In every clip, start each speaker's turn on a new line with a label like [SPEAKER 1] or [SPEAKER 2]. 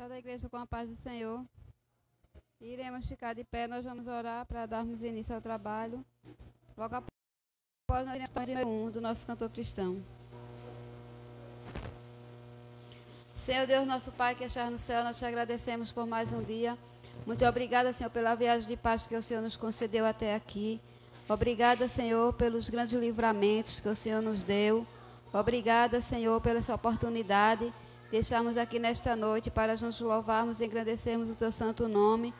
[SPEAKER 1] Toda a igreja com a paz do Senhor. Iremos ficar de pé, nós vamos orar para darmos início ao trabalho. Logo após nós iremos do nosso cantor cristão. Senhor Deus, nosso Pai que estás no céu, nós te agradecemos por mais um dia. Muito obrigada, Senhor, pela viagem de paz que o Senhor nos concedeu até aqui. Obrigada, Senhor, pelos grandes livramentos que o Senhor nos deu. Obrigada, Senhor, pela essa oportunidade de estarmos aqui nesta noite para nos louvarmos e engrandecermos o Teu santo nome.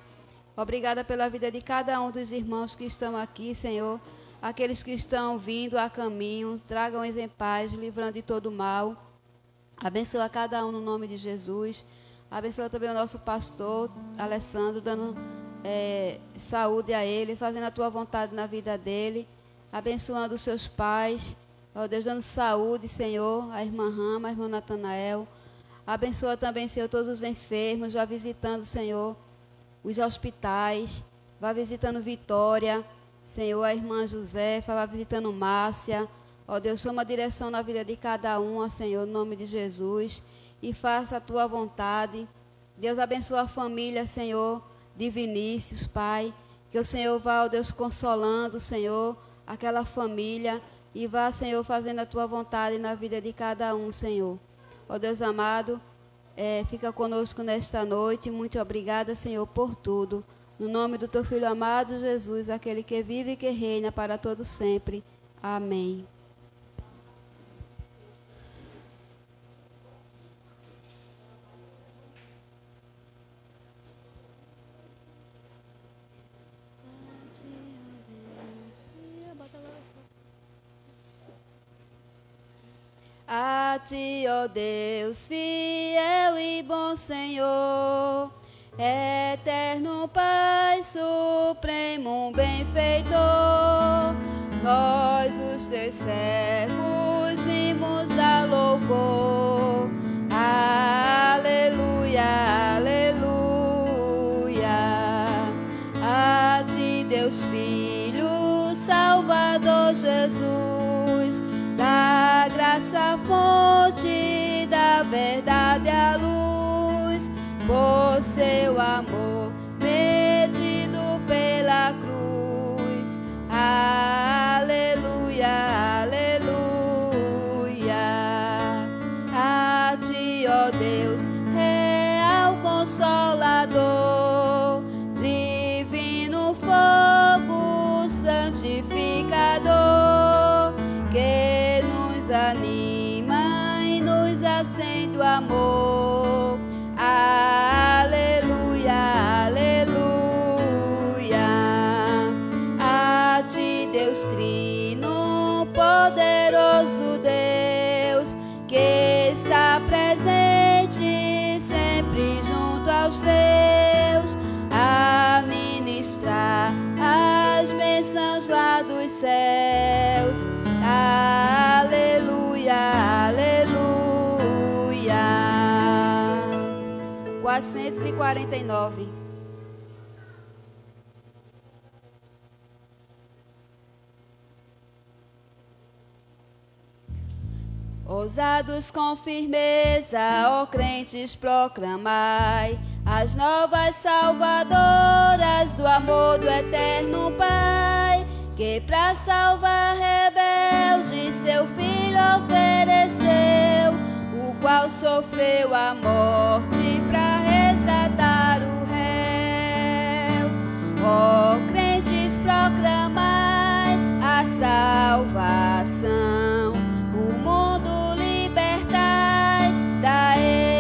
[SPEAKER 1] Obrigada pela vida de cada um dos irmãos que estão aqui, Senhor. Aqueles que estão vindo a caminho, tragam-os em paz, livrando de todo mal. Abençoa cada um no nome de Jesus. Abençoa também o nosso pastor, Alessandro, dando saúde a ele, fazendo a Tua vontade na vida dele. Abençoando os seus pais. Ó Deus, dando saúde, Senhor, a irmã Rama, a irmã Natanael. Abençoa também, Senhor, todos os enfermos, já visitando, Senhor, os hospitais. Vá visitando Vitória, Senhor, a irmã Josefa, vá visitando Márcia. Ó Deus, toma direção na vida de cada um, ó Senhor, no nome de Jesus. E faça a Tua vontade. Deus abençoa a família, Senhor, de Vinícius, Pai. Que o Senhor vá, ó Deus, consolando, Senhor, aquela família. E vá, Senhor, fazendo a Tua vontade na vida de cada um, Senhor. Ó Deus amado, fica conosco nesta noite. Muito obrigada, Senhor, por tudo. No nome do Teu Filho amado, Jesus, aquele que vive e que reina para todo sempre. Amém. A Ti, ó Deus, fiel e bom Senhor, eterno Pai, supremo benfeitor, nós os Teus servos vimos dar louvor. Aleluia, aleluia. A Ti, Deus Filho, Salvador Jesus, da graça fonte, da verdade a luz, por Seu amor medido pela cruz. Aleluia, aleluia. A Ti, ó Deus, real consolador, divino fogo santificador, que nos anima e nos acende o amor. Aleluia, aleluia. A Ti, Deus Trino, poderoso Deus, que está presente sempre junto aos Teus, a ministrar as bênçãos lá dos céus. Aleluia, aleluia. 449. Ousados com firmeza, ó crentes, proclamai as novas salvadoras do amor do eterno Pai, que para salvar rebelde Seu Filho ofereceu, o qual sofreu a morte para resgatar o réu. Ó crentes, proclamai a salvação, o mundo libertai da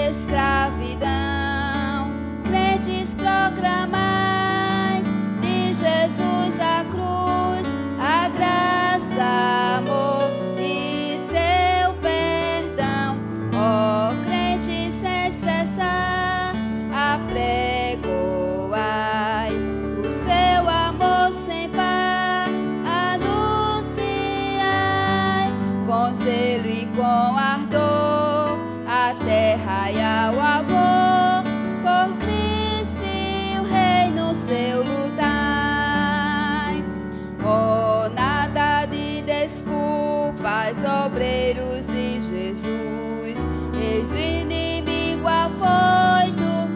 [SPEAKER 1] escravidão. Crentes, proclamai de Jesus a cruz, a graça, amor e Seu perdão. Ó crentes, sem cessar apregoai o Seu amor sem par, anunciai com zelo e com ardor a terra e ao avô, por Cristo e o reino Seu lutai. Oh, nada de desculpas, obreiros de Jesus, eis o inimigo afoito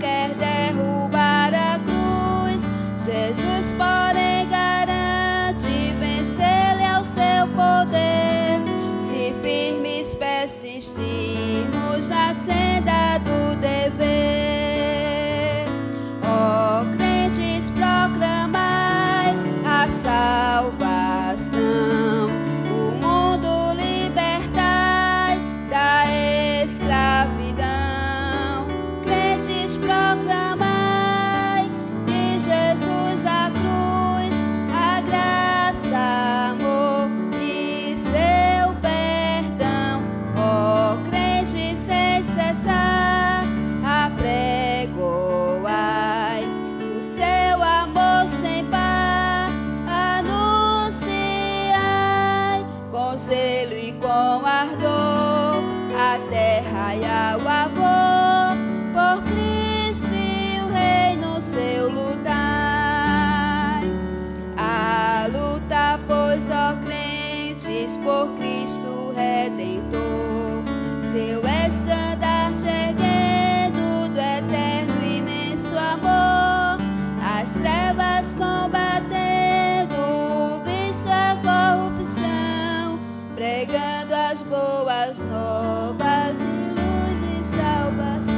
[SPEAKER 1] seguirmos na senda do dever. Ó crentes, proclamai a salvação, o mundo libertai da escravidão. Crentes, proclamai de Jesus a cruz, a graça, amor e seu perdão. Ó crente, sem cessar apregoai o seu amor sem par, anunciai com zelo e com ardor a terra e ao avô, por Cristo e o reino seu lutai. A luta, pois, ó crentes, por Cristo Redentor, seu estandarte erguendo do eterno e imenso amor, as trevas combatendo, o vício, a corrupção, pregando as boas novas de luz e salvação.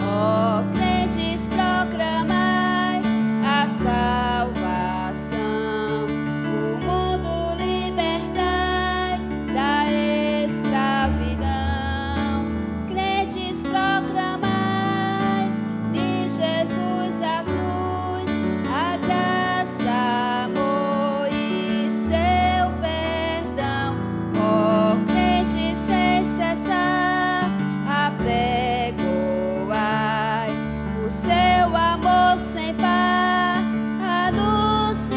[SPEAKER 1] Ó crentes, proclamai a salvação, o mundo libertai da escravidão. Crentes, proclamai de Jesus a cruz, a graça, amor e seu perdão. Ó crentes, sem cessar apregoai o seu amor sem par, anunciai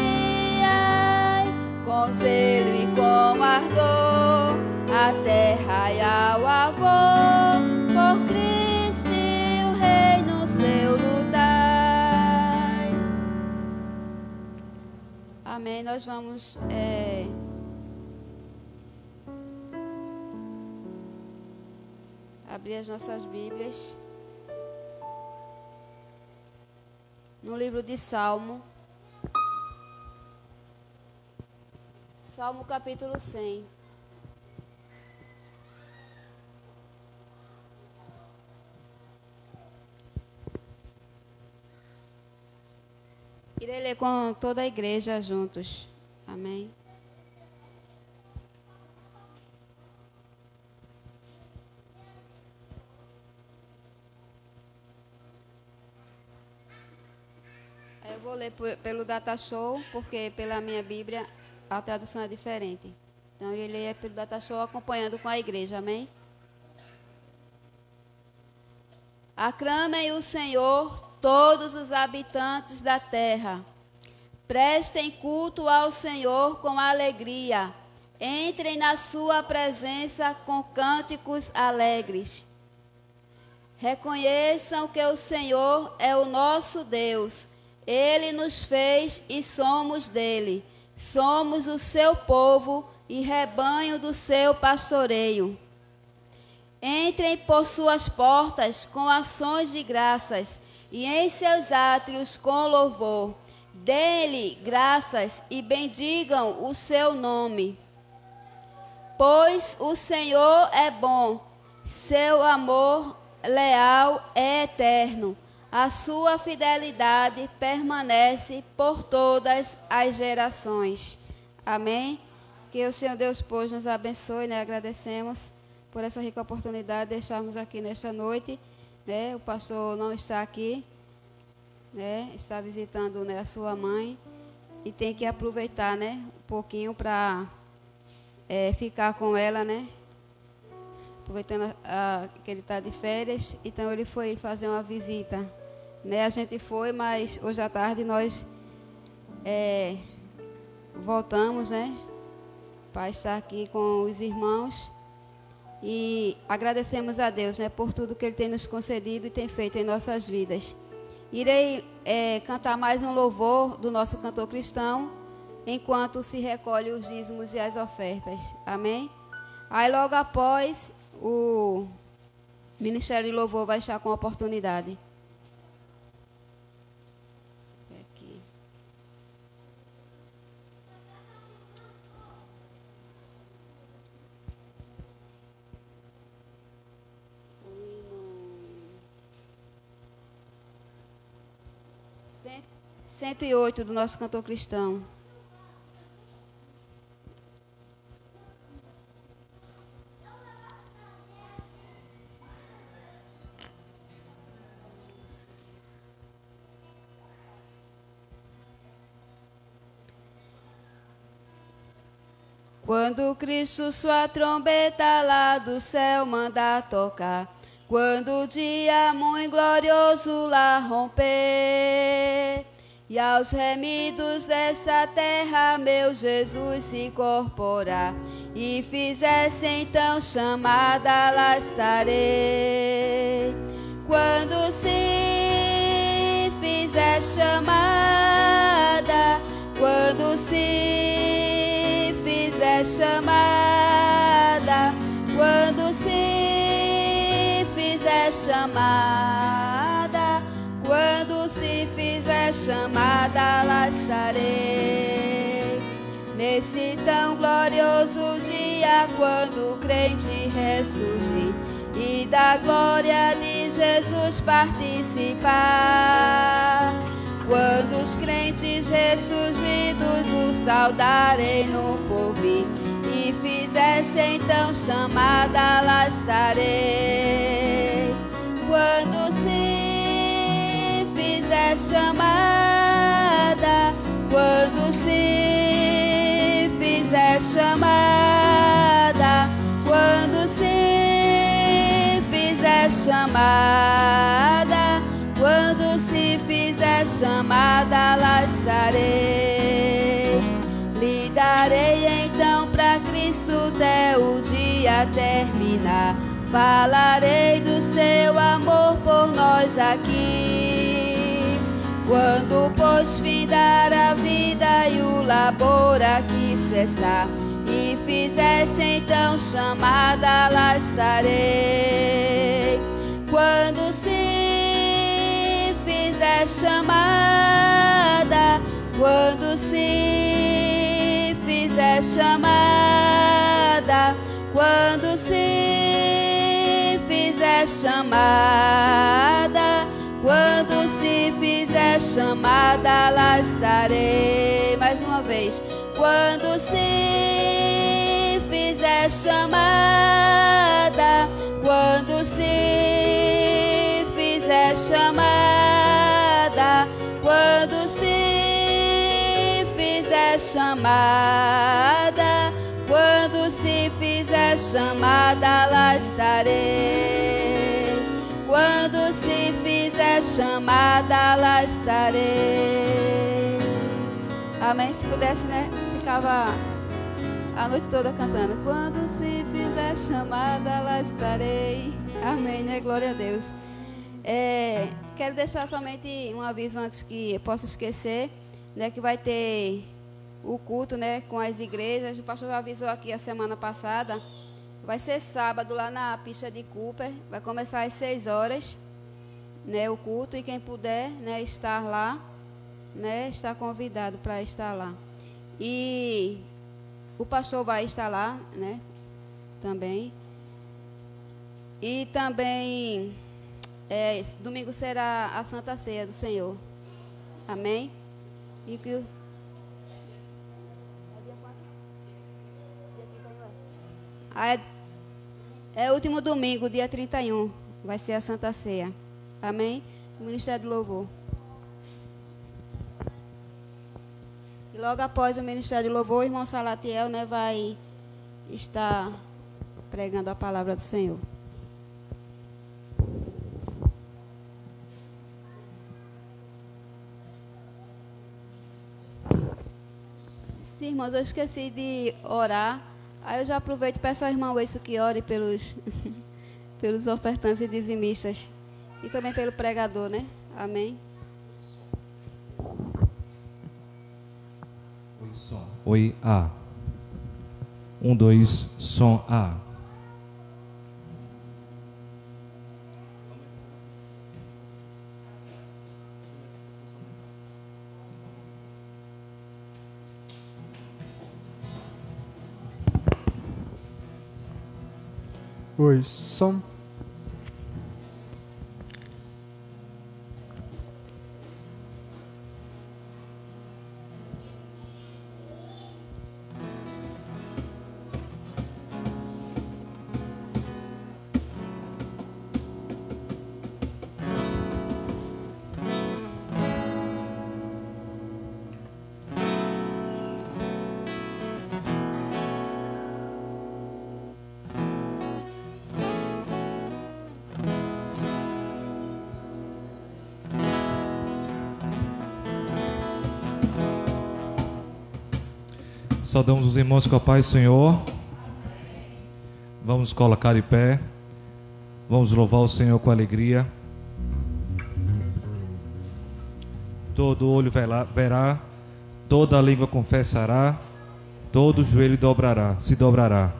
[SPEAKER 1] com zelo e com ardor a terra e ao avô, por Cristo e o reino seu lutai. Amém. Nós vamos abrir as nossas Bíblias no livro de Salmo, Salmo capítulo 100. Irei ler com toda a igreja juntos. Amém. Eu vou ler pelo Data Show, porque pela minha Bíblia a tradução é diferente. Então, eu irei pelo Data Show acompanhando com a igreja. Amém? Aclamem o Senhor todos os habitantes da terra. Prestem culto ao Senhor com alegria. Entrem na sua presença com cânticos alegres. Reconheçam que o Senhor é o nosso Deus. Ele nos fez e somos dele. Somos o seu povo e rebanho do seu pastoreio. Entrem por suas portas com ações de graças e em seus átrios com louvor. Dê-lhe graças e bendigam o seu nome. Pois o Senhor é bom, seu amor leal é eterno. A sua fidelidade permanece por todas as gerações. Amém? Que o Senhor Deus, pois, nos abençoe, né? Agradecemos por essa rica oportunidade de estarmos aqui nesta noite, né? O pastor não está aqui, né? Está visitando, né, a sua mãe e tem que aproveitar, né, um pouquinho para ficar com ela, né? Aproveitando que ele está de férias, então ele foi fazer uma visita. Né, a gente foi, mas hoje à tarde nós voltamos, né, para estar aqui com os irmãos e agradecemos a Deus, né, por tudo que Ele tem nos concedido e tem feito em nossas vidas. Irei cantar mais um louvor do nosso cantor cristão, enquanto se recolhe os dízimos e as ofertas. Amém? Aí logo após, o Ministério de Louvor vai estar com a oportunidade. 108 do nosso cantor cristão. Quando Cristo sua trombeta lá do céu manda tocar, quando o dia muito glorioso lá romper, e aos remidos dessa terra meu Jesus se incorporar, e fizesse então chamada, lá estarei. Quando se fizer chamada, quando se fizer chamada, quando se fizer chamada, quando se fizer chamada, lá estarei. Nesse tão glorioso dia, quando o crente ressurgir e da glória de Jesus participar, quando os crentes ressurgidos o saudarem no porvir e fizesse então chamada, lá estarei. Quando se fizer chamada, quando se fizer chamada, quando se fizer chamada, quando se fizer chamada, lá estarei. Lhe darei então pra Cristo até o dia terminar. Falarei do seu amor por nós aqui. Quando pois findar a vida e o labor aqui cessar, e fizesse então chamada, lá estarei. Quando se fizer chamada, quando se fizer chamada, quando se fizer chamada, quando se fizer chamada, lá estarei. Mais uma vez. Quando se fizer chamada, quando se fizer chamada, quando se fizer chamada, quando se fizer chamada, lá estarei. Quando se fizer chamada, lá estarei. Amém? Se pudesse, né? Ficava a noite toda cantando. Quando se fizer chamada, lá estarei. Amém, né? Glória a Deus. Quero deixar somente um aviso antes que eu possa esquecer, né? Que vai ter o culto, né? Com as igrejas. O pastor avisou aqui a semana passada. Vai ser sábado lá na pista de Cooper. Vai começar às 6 horas, né? O culto. E quem puder, né? Estar lá, né? Está convidado para estar lá. E o pastor vai estar lá, né? Também. E também domingo será a Santa Ceia do Senhor. Amém? E que é o último domingo, dia 31, vai ser a Santa Ceia. Amém? O Ministério do Louvor. E logo após o Ministério do Louvor, o irmão Salatiel, né, vai estar pregando a palavra do Senhor. Sim, irmãos, eu esqueci de orar. Aí eu já aproveito e peço ao irmão isso que ore pelos, pelos ofertantes e dizimistas. E também pelo pregador, né? Amém.
[SPEAKER 2] Oi, som. Oi, A. 1, 2, som A.
[SPEAKER 3] Oi, som.
[SPEAKER 2] Saudamos os irmãos com a paz do Senhor. Vamos nos colocar de pé. Vamos louvar o Senhor com alegria. Todo olho verá, toda língua confessará, todo joelho se dobrará.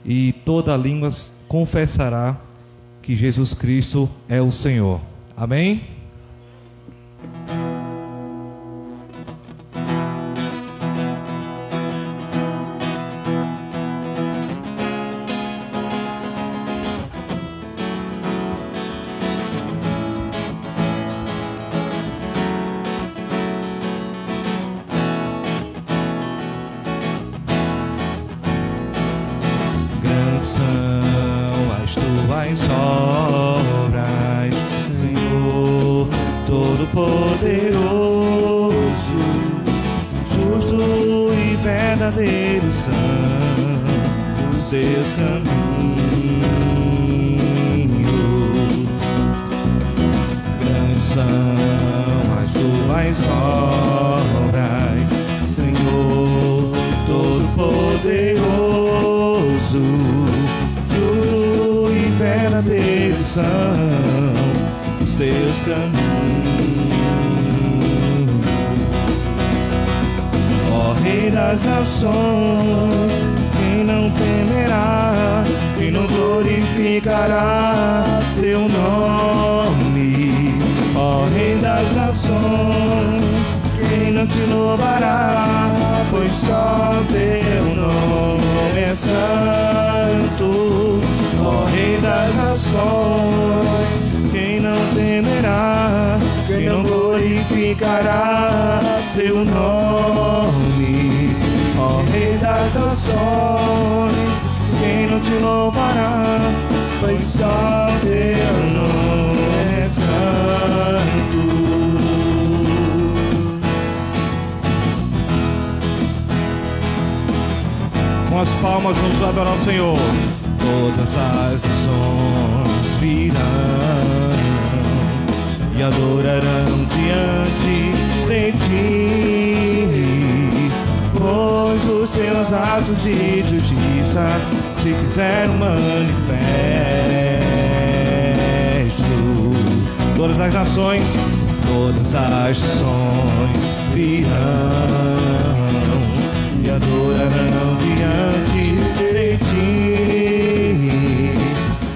[SPEAKER 2] E toda língua confessará que Jesus Cristo é o Senhor. Amém?
[SPEAKER 3] Obras, Senhor Todo-Poderoso, justo e verdadeiro são os teus caminhos. Grandes são as tuas obras, Senhor Todo-Poderoso, verdadeiros são os teus caminhos. Ó Rei das nações, quem não temerá, quem não glorificará teu nome? Ó Rei das nações, quem não te louvará, pois só teu nome é santo. Ó Rei das nações, quem não temerá, quem não glorificará teu nome? Ó Rei das nações, quem não te louvará, pois só teu nome é santo.
[SPEAKER 2] Com as palmas vamos adorar o Senhor.
[SPEAKER 3] Todas as nações virão e adorarão diante de ti, pois os teus atos de justiça se fizeram manifesto.
[SPEAKER 2] Todas as nações
[SPEAKER 3] virão e adorarão diante de ti,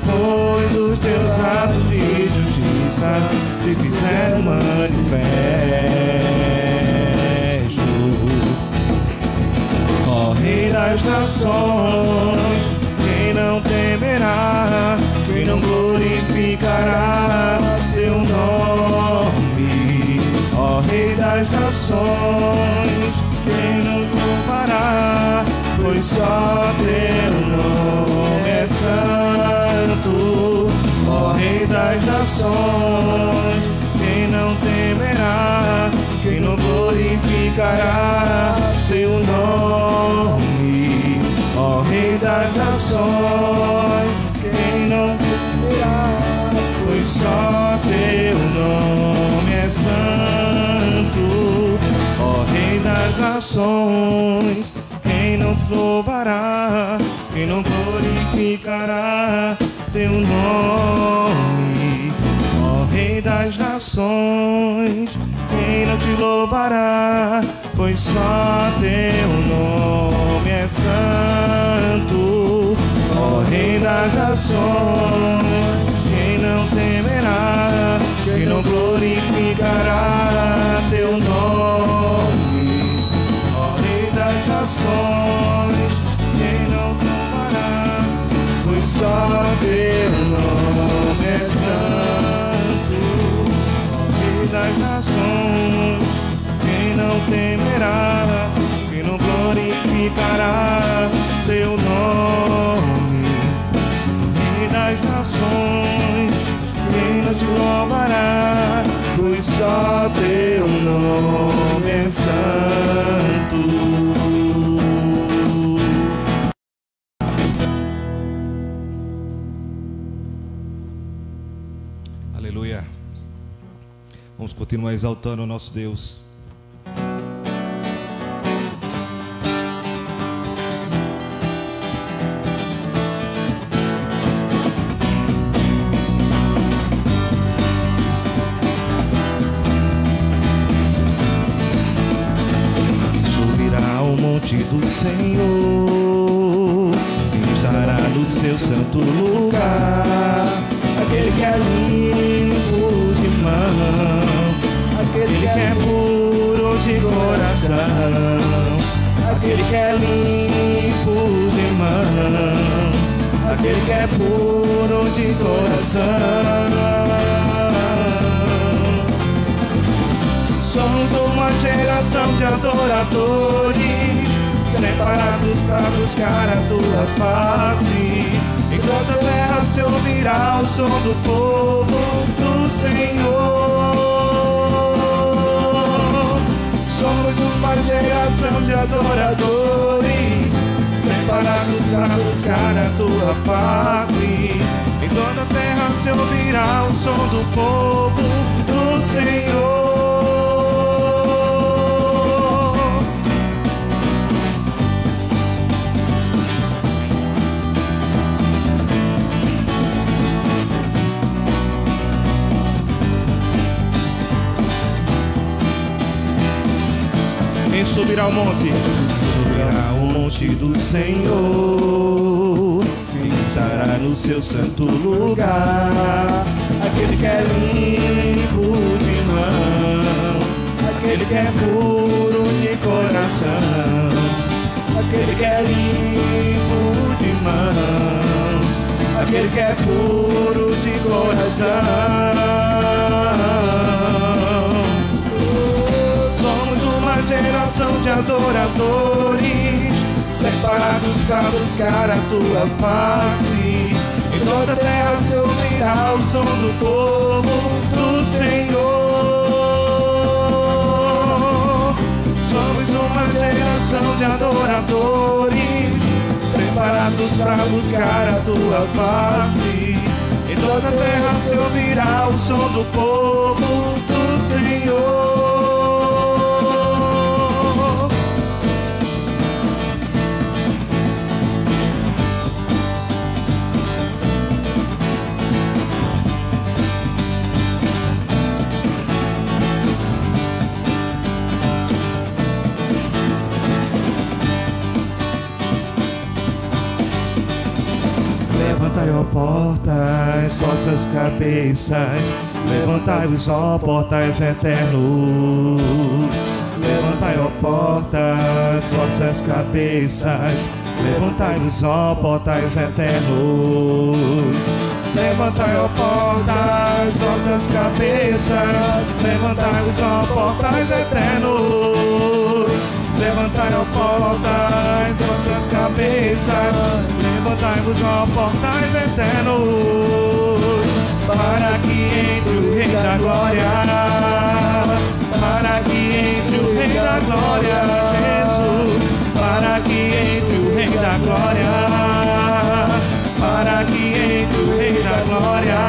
[SPEAKER 3] pois os teus atos de justiça se fizeram manifesto. Ó Rei das nações, quem não temerá, quem não glorificará teu nome? Ó Rei das nações, quem não louvará, pois só teu nome é santo. Ó Rei das nações, quem não temerá, quem não glorificará teu nome? Ó Rei das nações, quem não temerá, pois só teu nome é santo. Ó Rei das nações, quem não te louvará, quem não glorificará teu nome? Ó Rei das nações, quem não te louvará, pois só teu nome é santo. Ó Rei das nações, quem não temerá, quem não glorificará teu nome? Ó Rei das nações, quem não louvará, pois só teu nome é santo. Ó Rei das nações, quem não temerá, quem não glorificará teu nome? Rei das nações, quem não te louvará, pois só teu nome é santo.
[SPEAKER 2] Aleluia. Vamos continuar exaltando o nosso Deus.
[SPEAKER 3] Senhor estará no seu santo lugar. Aquele que é limpo de mão, aquele que é puro de coração, aquele que é limpo de mão, aquele que é puro de coração. Somos uma geração de adoradores, separados para buscar a tua face. Em toda a terra se ouvirá o som do povo do Senhor. Somos uma geração de adoradores, separados para buscar a tua face. Em toda a terra se ouvirá o som do povo do Senhor. Quem subirá ao monte? Subirá ao monte do Senhor, estará no seu santo lugar. Aquele que é limpo de mão, aquele que é puro de coração, aquele que é limpo de mão, aquele que é puro de coração. Geração de adoradores, separados para buscar a tua face. Em toda a terra se ouvirá o som do povo do Senhor. Somos uma geração de adoradores, separados para buscar a tua face. Em toda a terra se ouvirá o som do povo do Senhor. Levantai, ó portas, vossas cabeças, levantai-vos, ó portas eternos. Levantai, ó portas, vossas cabeças, levantai-vos, ó portas eternos. Levantai, ó portas, vossas cabeças, levantai-vos, ó portas eternos. Levantai, ó portas, vossas cabeças, levantai-vos, ó portas eternos, para que entre o Rei da Glória, para que entre o Rei da Glória, Jesus, para que entre o Rei da Glória, para que entre o Rei da Glória.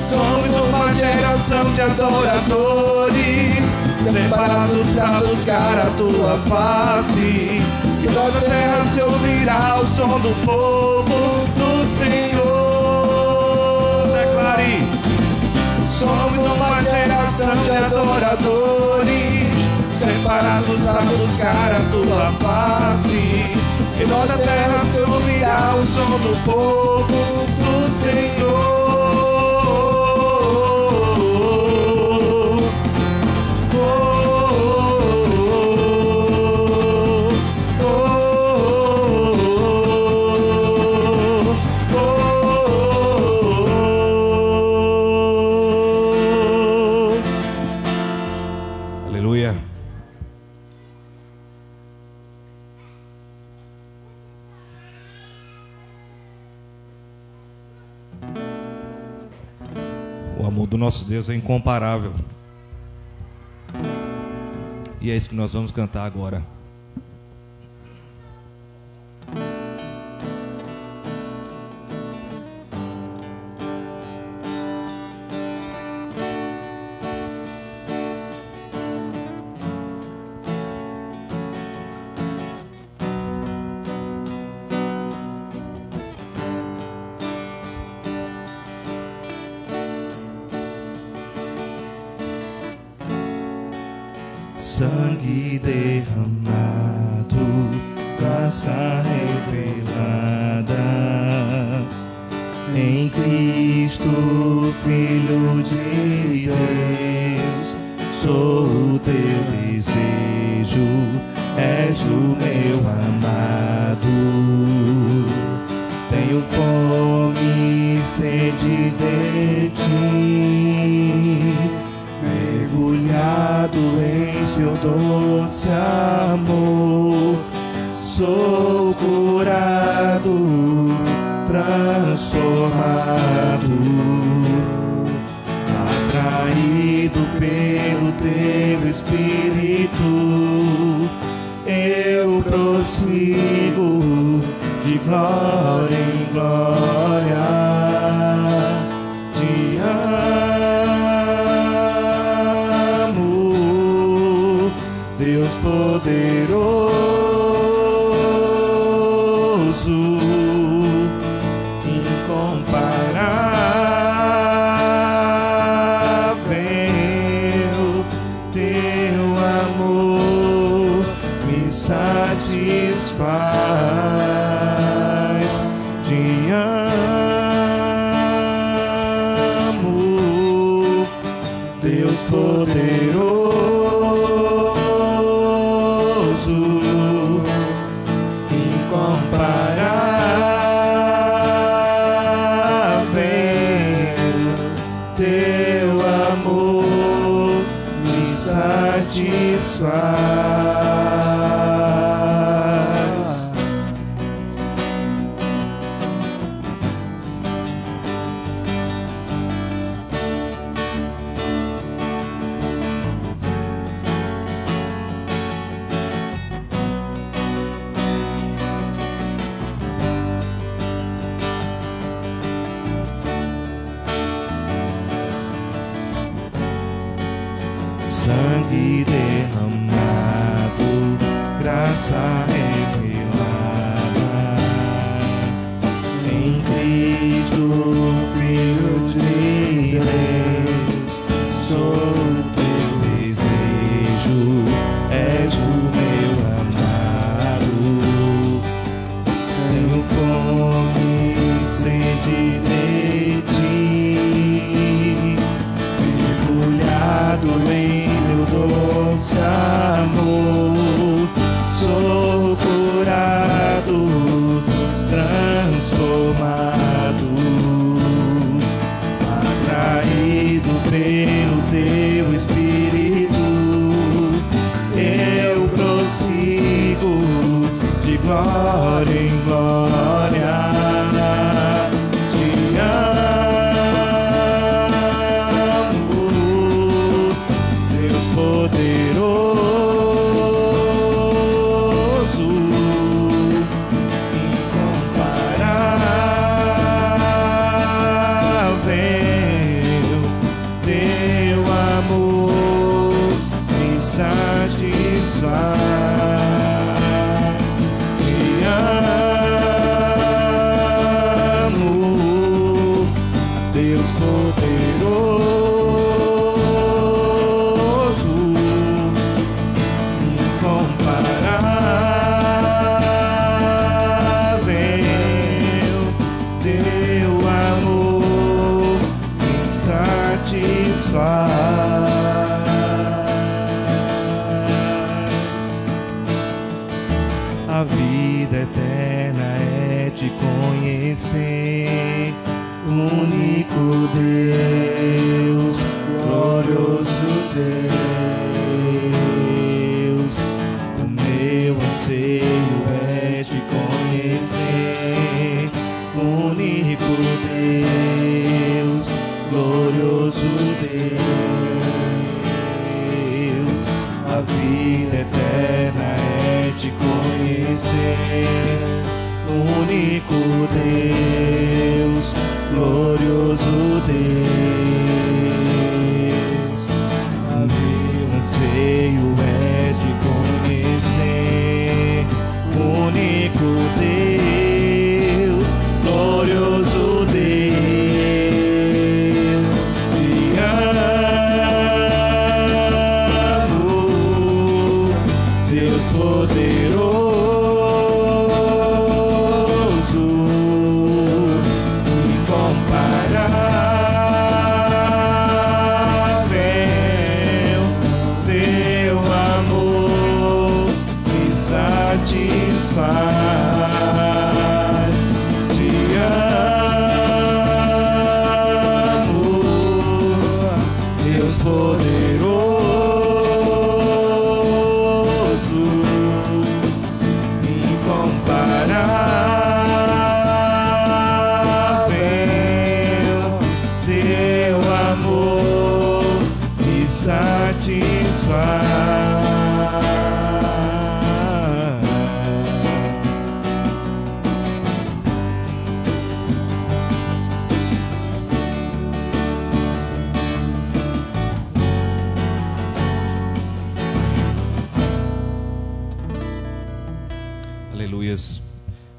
[SPEAKER 3] Somos uma geração de adoradores, separados para buscar a tua face. E toda a terra se ouvirá o som do povo do Senhor. Declare: somos uma geração de adoradores, separados para buscar a tua face. E toda a terra se ouvirá o som do povo do Senhor.
[SPEAKER 2] O amor do nosso Deus é incomparável. E é isso que nós vamos cantar agora.
[SPEAKER 3] sangue derramado, graça revelada em Cristo, Filho de Deus. Sou o teu desejo, és o meu amado. Tenho fome e sede de ti, mergulhado em seu doce amor. Sou curado, transformado, atraído pelo teu Espírito. Eu prossigo de glória em glória. Te amo, Deus poderoso, incomparável. Teu amor me satisfaz. Te amo, Deus poderoso, incomparável. Teu amor me satisfaz. Sangue derramado, graça revelada em Cristo, Filho de Deus. Sou o teu desejo, és o meu amado. Tenho fome e sede de ti, mergulhado em teu doce amor. Sou curado, transformado, atraído pelo teu Espírito. Eu prossigo de glória em glória. Te amo, Deus poderoso, incomparável. Teu amor me satisfaz. Te amo, Deus poderoso, incomparável. Teu amor me satisfaz. A vida eterna é te conhecer, único Deus, glorioso Deus. O meu anseio é te conhecer, único Deus, glorioso Deus. A vida eterna é te conhecer, único Deus, glorioso Deus. O meu anseio é te conhecer, único Deus, glorioso Deus. Te amo,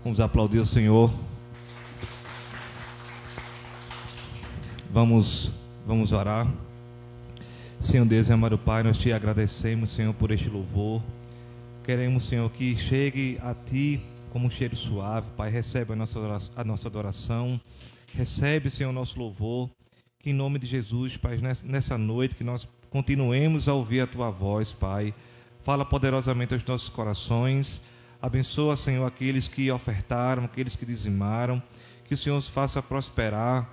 [SPEAKER 2] Vamos aplaudir o Senhor. Vamos orar. Senhor Deus e amado Pai, nós te agradecemos, Senhor, por este louvor. Queremos, Senhor, que chegue a Ti como um cheiro suave. Pai, recebe a nossa adoração. Recebe, Senhor, o nosso louvor. Que em nome de Jesus, Pai, nessa noite, que nós continuemos a ouvir a Tua voz, Pai. Fala poderosamente aos nossos corações. Abençoa, Senhor, aqueles que ofertaram, aqueles que dizimaram. Que o Senhor os faça prosperar.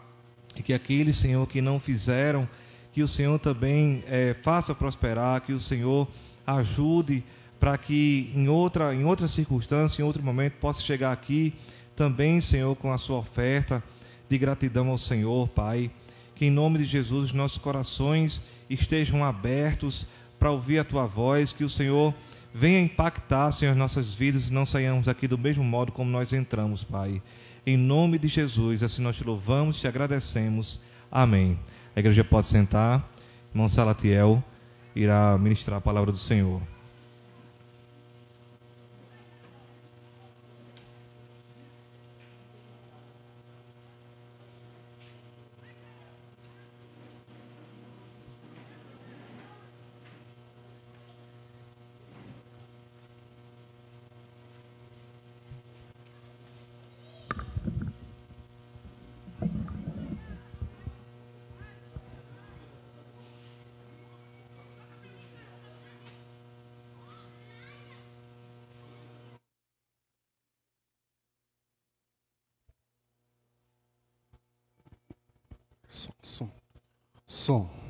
[SPEAKER 2] E que aqueles, Senhor, que não fizeram, que o Senhor também faça prosperar. Que o Senhor ajude para que em outra circunstância, em outro momento, possa chegar aqui também, Senhor, com a sua oferta de gratidão ao Senhor, Pai. Que em nome de Jesus os nossos corações estejam abertos para ouvir a Tua voz. Que o Senhor venha impactar, Senhor, nossas vidas e não saiamos aqui do mesmo modo como nós entramos, Pai. Em nome de Jesus, assim nós te louvamos, te agradecemos. Amém. A igreja pode sentar. Irmão Salatiel irá ministrar a palavra do Senhor.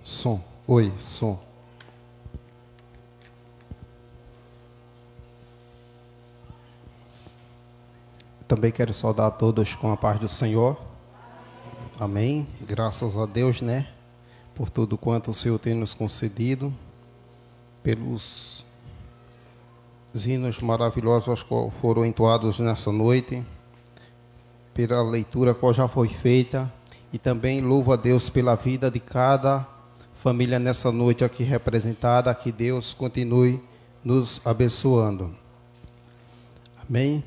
[SPEAKER 4] Som. Oi, som. Também quero saudar a todos com a paz do Senhor. Amém. Graças a Deus, né? Por tudo quanto o Senhor tem nos concedido. Pelos hinos maravilhosos que foram entoados nessa noite. Pela leitura que já foi feita. E também louvo a Deus pela vida de cada família nessa noite aqui representada. Que Deus continue nos abençoando. Amém?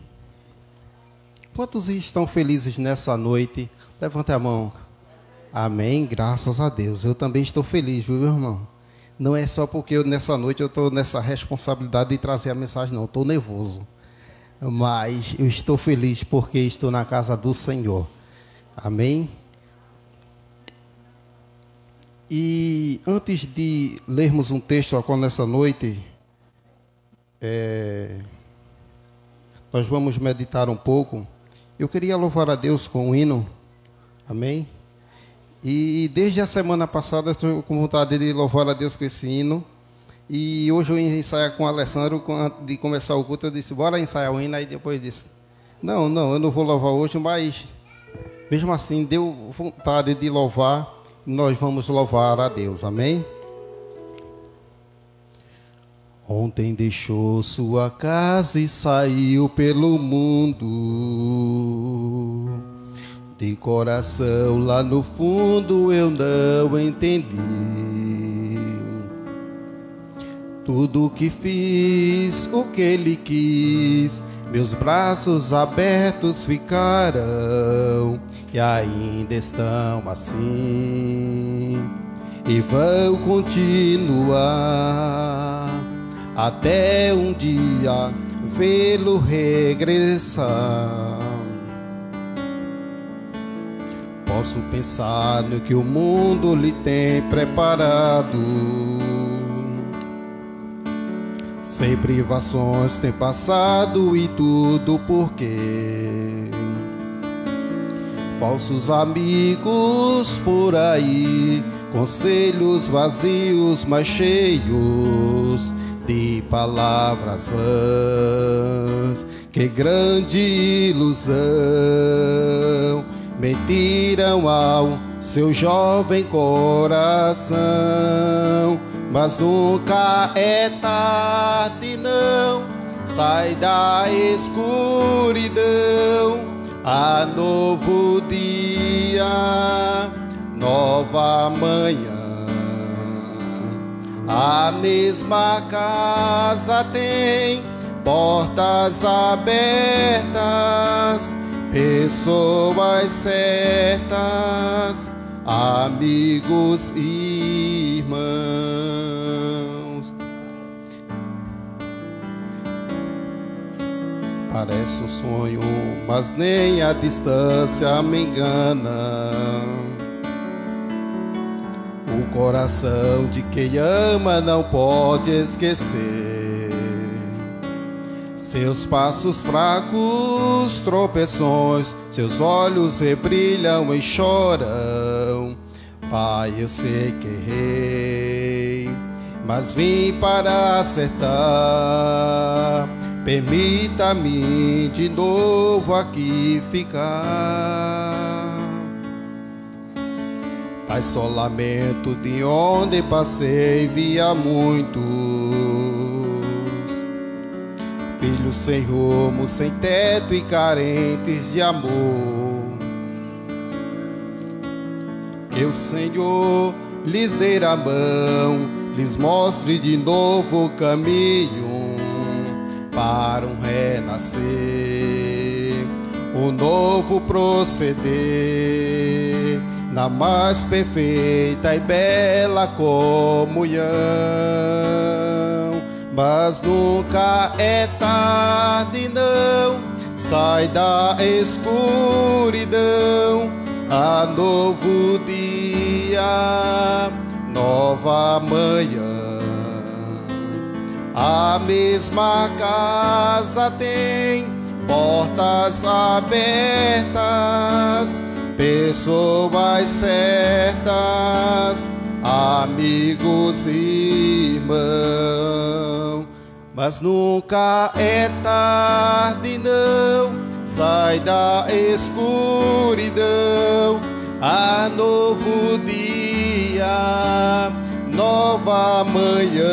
[SPEAKER 4] Quantos estão felizes nessa noite? Levante a mão. Amém? Graças a Deus. Eu também estou feliz, viu, meu irmão? Não é só porque nessa noite eu estou nessa responsabilidade de trazer a mensagem, não. Estou nervoso. Mas eu estou feliz porque estou na casa do Senhor. Amém? E antes de lermos um texto agora nessa noite, nós vamos meditar um pouco. Eu queria louvar a Deus com um hino, amém? E desde a semana passada estou com vontade de louvar a Deus com esse hino. E hoje eu ia ensaiar com o Alessandro, antes de começar o culto, eu disse, bora ensaiar o hino. Aí depois disse, não, eu não vou louvar hoje, mas mesmo assim deu vontade de louvar. Nós vamos louvar a Deus, amém? Ontem deixou sua casa e saiu pelo mundo. De coração lá no fundo eu não entendi. Tudo o que fiz, o que ele quis, meus braços abertos ficaram. E ainda estão assim, e vão continuar, até um dia vê-lo regressar. Posso pensar no que o mundo lhe tem preparado. Sem privações tem passado e tudo porque falsos amigos por aí, conselhos vazios, mas cheios de palavras vãs. Que grande ilusão, mentiram ao seu jovem coração. Mas nunca é tarde, não, sai da escuridão. Há novo dia, nova manhã. A mesma casa tem portas abertas pessoas certas, amigos e irmãos. Parece um sonho, mas nem a distância me engana. O coração de quem ama não pode esquecer seus passos fracos, tropeções, seus olhos rebrilham e choram. Pai, eu sei que errei, mas vim para acertar. Permita-me de novo aqui ficar. Pai, só lamento de onde passei, via muitos filhos sem rumo, sem teto e carentes de amor. Que o Senhor lhes dê a mão, lhes mostre de novo o caminho para um renascer, um novo proceder, na mais perfeita e bela comunhão. Mas nunca é tarde, não, sai da escuridão, há novo dia, nova manhã. A mesma casa tem portas abertas, pessoas certas, amigos e irmãos. Mas nunca é tarde, não, sai da escuridão, há novo dia, nova manhã.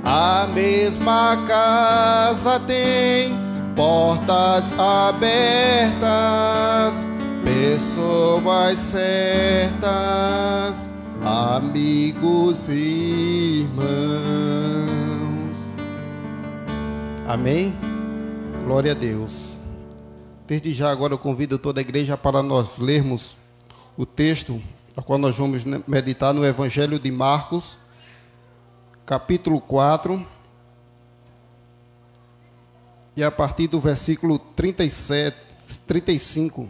[SPEAKER 4] A mesma casa tem portas abertas, pessoas certas, amigos e irmãos. Amém? Glória a Deus. Desde já agora eu convido toda a igreja para nós lermos o texto ao qual nós vamos meditar no Evangelho de Marcos, capítulo 4, e a partir do versículo 35.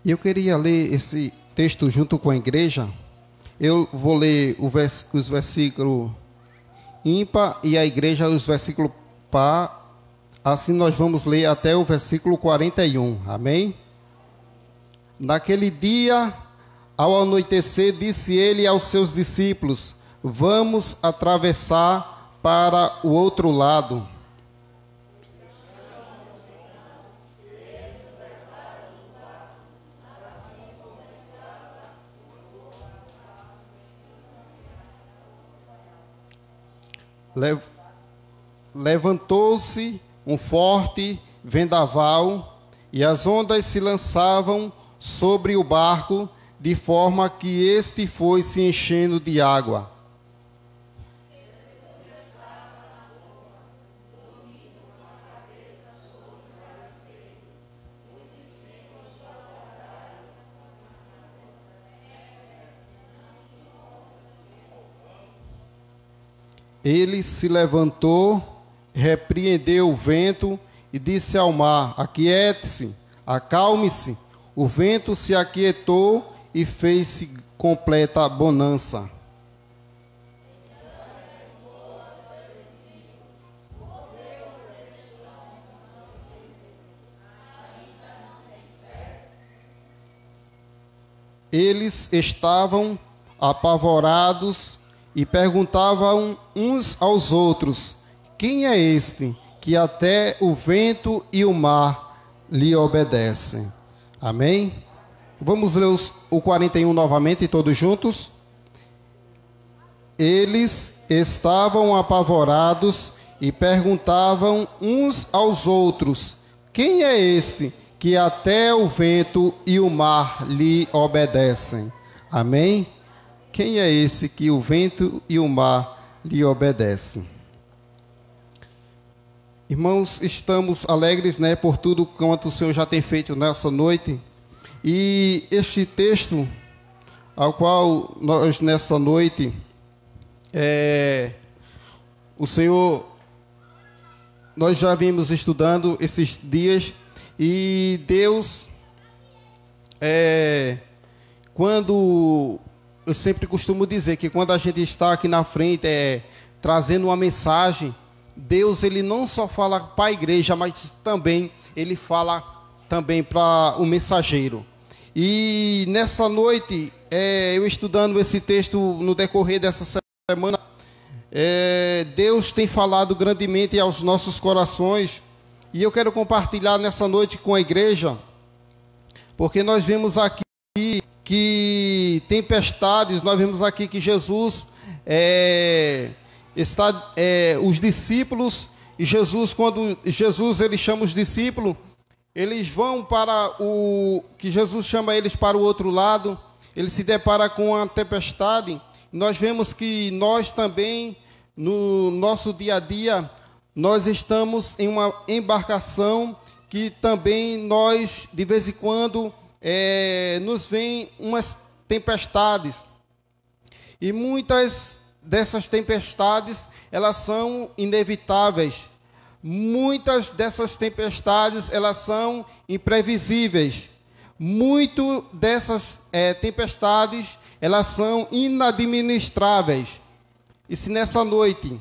[SPEAKER 4] Eu queria ler esse texto junto com a igreja. Eu vou ler os versículos ímpar e a igreja os versículos par. Assim nós vamos ler até o versículo 41. Amém? Naquele dia, ao anoitecer, disse ele aos seus discípulos: vamos atravessar para o outro lado. Levantou-se um forte vendaval e as ondas se lançavam sobre o barco, de forma que este foi se enchendo de água. Ele se levantou, repreendeu o vento e disse ao mar: aquiete-se, acalme-se. O vento se aquietou e fez-se completa bonança. Eles estavam apavorados e perguntavam uns aos outros: quem é este que até o vento e o mar lhe obedecem? Amém? Vamos ler o 41 novamente, todos juntos. Eles estavam apavorados e perguntavam uns aos outros: quem é este que até o vento e o mar lhe obedecem? Amém? Quem é esse que o vento e o mar lhe obedecem? Irmãos, estamos alegres, né, por tudo quanto o Senhor já tem feito nessa noite. E este texto, ao qual nós nessa noite, o Senhor, nós já vimos estudando esses dias, e Deus, quando, eu sempre costumo dizer que quando a gente está aqui na frente, trazendo uma mensagem, Deus, ele não só fala para a igreja, mas também ele fala também para o mensageiro. E nessa noite, eu estudando esse texto no decorrer dessa semana, Deus tem falado grandemente aos nossos corações, e eu quero compartilhar nessa noite com a igreja, porque nós vemos aqui que tempestades, nós vemos aqui que Jesus os discípulos, e Jesus, quando Jesus ele chama os discípulos, eles vão para que Jesus chama eles para o outro lado, ele se depara com a tempestade. Nós vemos que nós também, no nosso dia a dia, nós estamos em uma embarcação que também nós, de vez em quando, nos vem umas tempestades. E muitas dessas tempestades, elas são inevitáveis. Muitas dessas tempestades, elas são imprevisíveis. Muito dessas tempestades, elas são inadministráveis. E se nessa noite,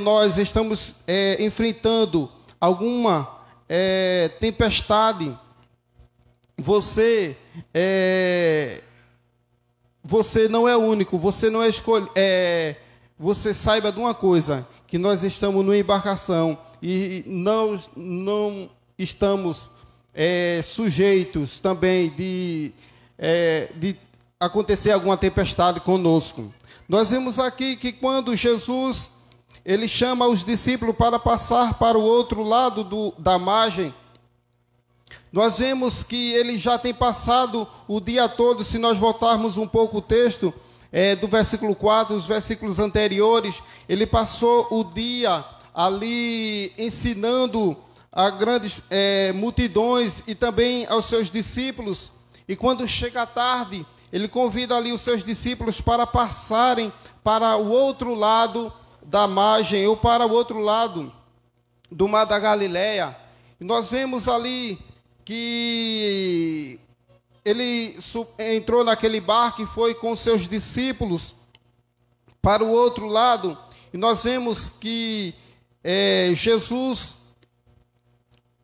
[SPEAKER 4] nós estamos enfrentando alguma tempestade, você não é único, você não é escolhido. Você saiba de uma coisa, que nós estamos numa embarcação e não estamos sujeitos também de acontecer alguma tempestade conosco. Nós vemos aqui que quando Jesus ele chama os discípulos para passar para o outro lado da margem, nós vemos que ele já tem passado o dia todo. Se nós voltarmos um pouco o texto, do versículo 4, os versículos anteriores, ele passou o dia ali ensinando a grandes multidões e também aos seus discípulos. E quando chega a tarde, ele convida ali os seus discípulos para passarem para o outro lado da margem, ou para o outro lado do mar da Galileia. E nós vemos ali que ele entrou naquele barco e foi com seus discípulos para o outro lado. E nós vemos que Jesus,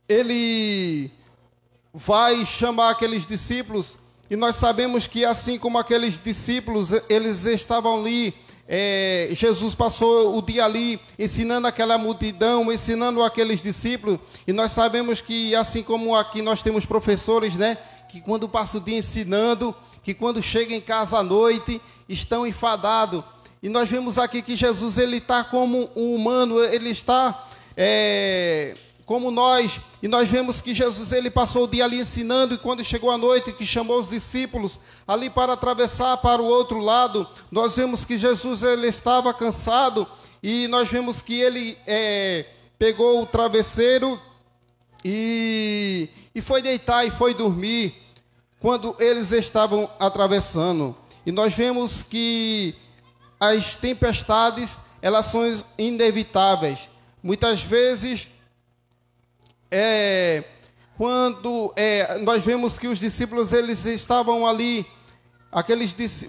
[SPEAKER 4] ele vai chamar aqueles discípulos, e nós sabemos que assim como aqueles discípulos, eles estavam ali, Jesus passou o dia ali ensinando aquela multidão, ensinando aqueles discípulos, e nós sabemos que assim como aqui nós temos professores, né, que quando passa o dia ensinando, que quando chega em casa à noite, estão enfadados. E nós vemos aqui que Jesus, ele está como um humano, ele está como nós. E nós vemos que Jesus, ele passou o dia ali ensinando, e quando chegou a noite, que chamou os discípulos ali para atravessar para o outro lado, nós vemos que Jesus, ele estava cansado, e nós vemos que ele pegou o travesseiro e foi deitar e foi dormir quando eles estavam atravessando. E nós vemos que as tempestades, elas são inevitáveis. Muitas vezes, quando nós vemos que os discípulos, eles estavam ali,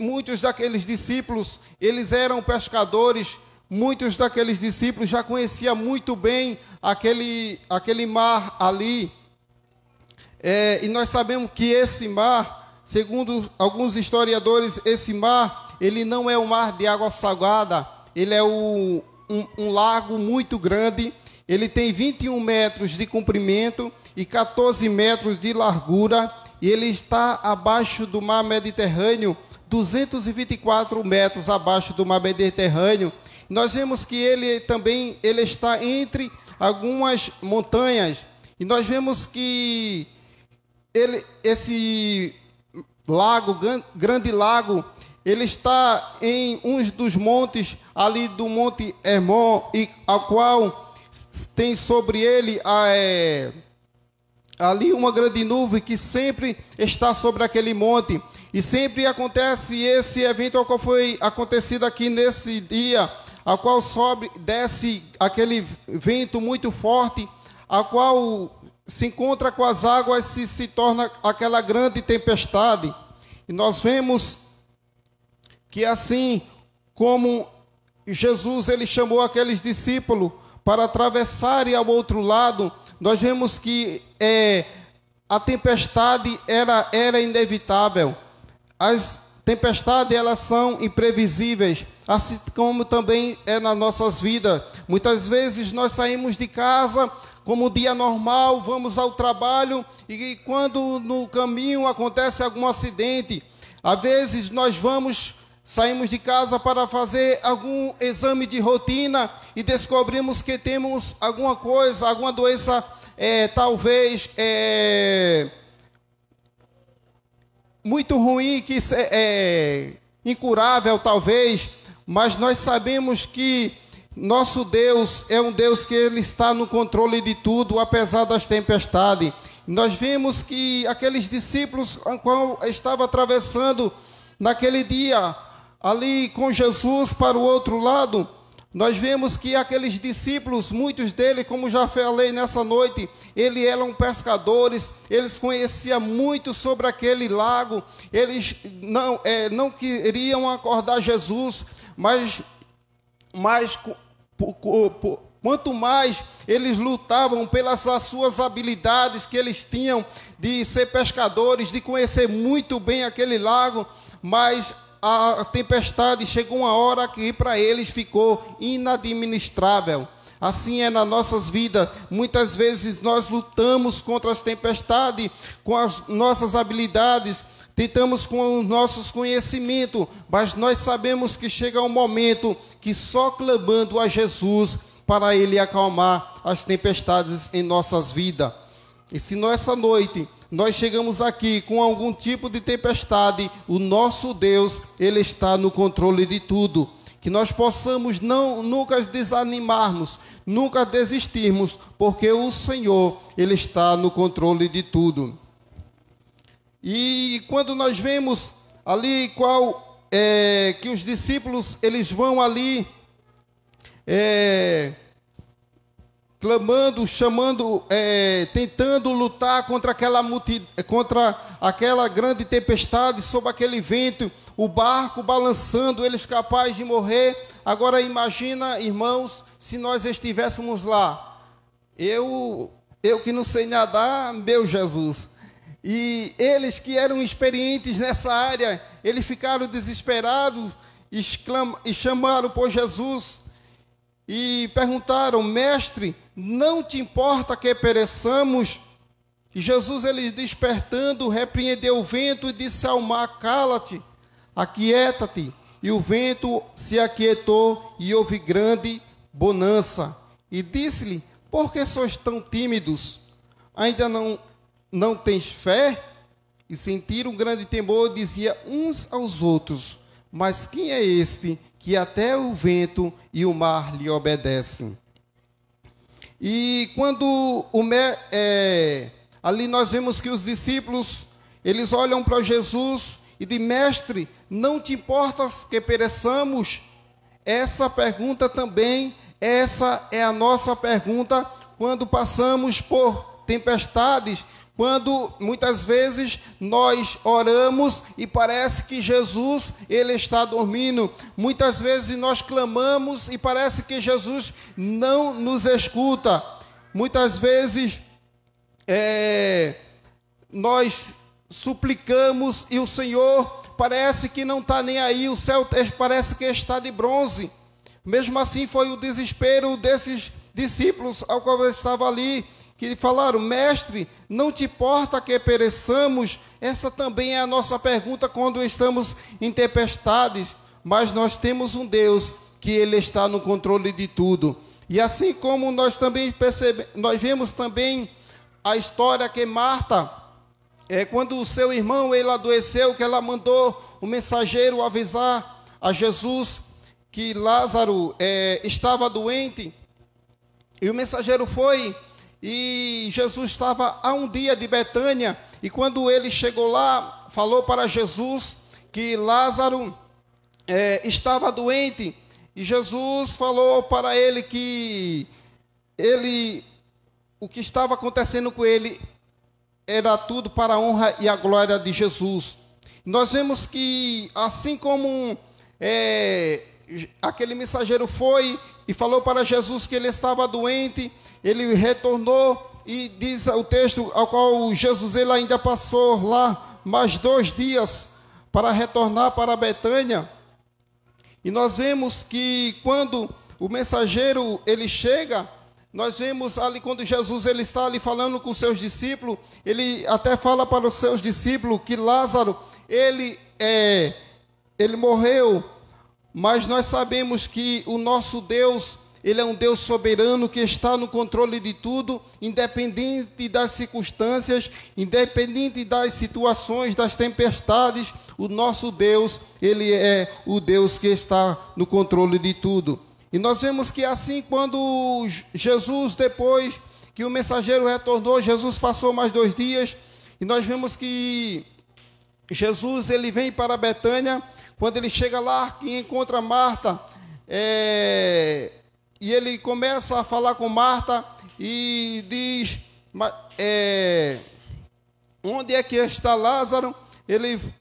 [SPEAKER 4] muitos daqueles discípulos, eles eram pescadores, muitos daqueles discípulos já conheciam muito bem aquele mar ali, e nós sabemos que esse mar, segundo alguns historiadores, esse mar, ele não é um mar de água salgada, ele é um lago muito grande. Ele tem 21 metros de comprimento e 14 metros de largura, e ele está abaixo do mar Mediterrâneo, 224 metros abaixo do mar Mediterrâneo. nós vemos que ele também está entre algumas montanhas. E nós vemos que esse lago, grande lago, ele está em um dos montes ali do Monte Hermon, e ao qual tem sobre ele ali uma grande nuvem que sempre está sobre aquele monte. E sempre acontece esse evento ao qual foi acontecido aqui nesse dia, ao qual desce aquele vento muito forte, ao qual se encontra com as águas e se torna aquela grande tempestade. E nós vemos que assim como Jesus ele chamou aqueles discípulos para atravessarem ao outro lado, nós vemos que a tempestade era inevitável. As tempestades, elas são imprevisíveis, assim como também é nas nossas vidas. Muitas vezes nós saímos de casa como um dia normal, vamos ao trabalho, e quando no caminho acontece algum acidente, às vezes saímos de casa para fazer algum exame de rotina e descobrimos que temos alguma coisa, alguma doença, talvez muito ruim, que incurável talvez, mas nós sabemos que nosso Deus é um Deus que ele está no controle de tudo, apesar das tempestades. Nós vimos que aqueles discípulos, quando estavam atravessando naquele dia ali com Jesus para o outro lado, nós vemos que aqueles discípulos, muitos deles, como já falei nessa noite, eles eram pescadores, eles conheciam muito sobre aquele lago, eles não queriam acordar Jesus, mas quanto mais eles lutavam pelas suas habilidades que eles tinham de ser pescadores, de conhecer muito bem aquele lago, mas a tempestade chegou uma hora que para eles ficou inadministrável. Assim é nas nossas vidas. Muitas vezes nós lutamos contra as tempestades com as nossas habilidades, tentamos com os nossos conhecimentos, mas nós sabemos que chega um momento que só clamando a Jesus para Ele acalmar as tempestades em nossas vidas. E se nessa noite nós chegamos aqui com algum tipo de tempestade, o nosso Deus, Ele está no controle de tudo. Que nós possamos nunca desanimarmos, nunca desistirmos, porque o Senhor, Ele está no controle de tudo. E quando nós vemos ali que os discípulos, eles vão ali clamando, chamando, tentando lutar contra aquela grande tempestade, sob aquele vento, o barco balançando, eles capazes de morrer. Agora imagina, irmãos, se nós estivéssemos lá. Eu que não sei nadar, meu Jesus. E eles que eram experientes nessa área, eles ficaram desesperados e chamaram por Jesus. E perguntaram: mestre, não te importa que pereçamos? E Jesus, ele despertando, repreendeu o vento e disse ao mar: cala-te, aquieta-te. E o vento se aquietou e houve grande bonança. E disse-lhe: por que sois tão tímidos? Ainda não tens fé? E sentiram um grande temor, dizia uns aos outros: mas quem é este que até o vento e o mar lhe obedecem? E quando ali nós vemos que os discípulos, eles olham para Jesus e dizem: mestre, não te importas que pereçamos? Essa pergunta também, essa é a nossa pergunta quando passamos por tempestades, quando muitas vezes nós oramos e parece que Jesus, ele está dormindo. Muitas vezes nós clamamos e parece que Jesus não nos escuta. Muitas vezes nós suplicamos e o Senhor parece que não está nem aí, o céu parece que está de bronze. Mesmo assim foi o desespero desses discípulos ao qual eu estava ali, que falaram: mestre, não te importa que pereçamos? Essa também é a nossa pergunta quando estamos em tempestades. Mas nós temos um Deus que Ele está no controle de tudo. E assim como nós também nós vemos também a história que Marta, quando o seu irmão ele adoeceu, que ela mandou o mensageiro avisar a Jesus que Lázaro estava doente, e o mensageiro foi, e Jesus estava a um dia de Betânia, e quando ele chegou lá, falou para Jesus que Lázaro estava doente, e Jesus falou para ele que o que estava acontecendo com ele era tudo para a honra e a glória de Jesus. Nós vemos que, assim como aquele mensageiro foi e falou para Jesus que ele estava doente, ele retornou, e diz o texto ao qual Jesus ele ainda passou lá mais 2 dias para retornar para Betânia. E nós vemos que quando o mensageiro ele chega, nós vemos ali quando Jesus ele está ali falando com os seus discípulos, ele até fala para os seus discípulos que Lázaro ele morreu, mas nós sabemos que o nosso Deus, ele é um Deus soberano que está no controle de tudo, independente das circunstâncias, independente das situações, das tempestades. O nosso Deus, ele é o Deus que está no controle de tudo. E nós vemos que assim, quando Jesus, depois que o mensageiro retornou, Jesus passou mais 2 dias, e nós vemos que Jesus ele vem para Betânia. Quando ele chega lá e encontra Marta, e ele começa a falar com Marta e diz, onde é que está Lázaro?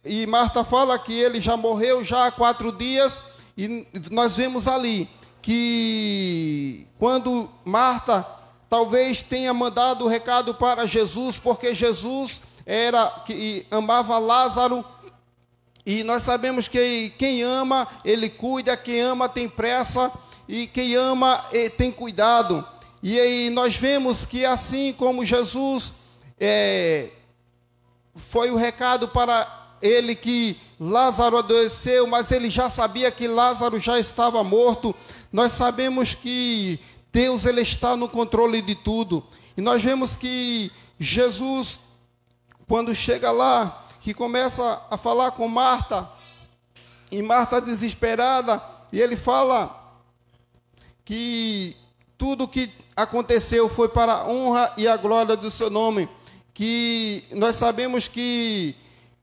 [SPEAKER 4] E Marta fala que ele já morreu já há 4 dias, e nós vemos ali que quando Marta talvez tenha mandado o recado para Jesus, porque Jesus que amava Lázaro, e nós sabemos que quem ama, ele cuida, quem ama tem pressa, e quem ama tem cuidado. E aí nós vemos que assim como Jesus foi o recado para ele que Lázaro adoeceu, mas ele já sabia que Lázaro já estava morto, nós sabemos que Deus ele está no controle de tudo. E nós vemos que Jesus, quando chega lá, que começa a falar com Marta, e Marta desesperada, e ele fala que tudo que aconteceu foi para a honra e a glória do seu nome, que nós sabemos que,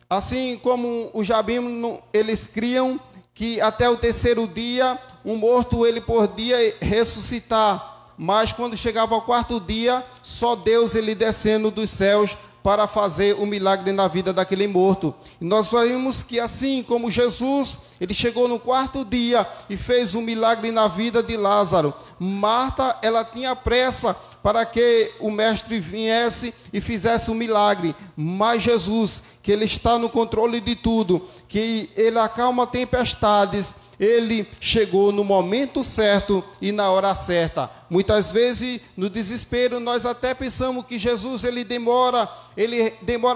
[SPEAKER 4] assim como os jabinos, eles criam que até o 3º dia, um morto ele podia ressuscitar, mas quando chegava ao 4º dia, só Deus ele descendo dos céus para fazer um milagre na vida daquele morto. E nós vimos que assim como Jesus, ele chegou no 4º dia e fez um milagre na vida de Lázaro. Marta, ela tinha pressa para que o mestre viesse e fizesse um milagre. Mas Jesus, que ele está no controle de tudo, que ele acalma tempestades, ele chegou no momento certo e na hora certa. Muitas vezes, no desespero, nós até pensamos que Jesus ele demora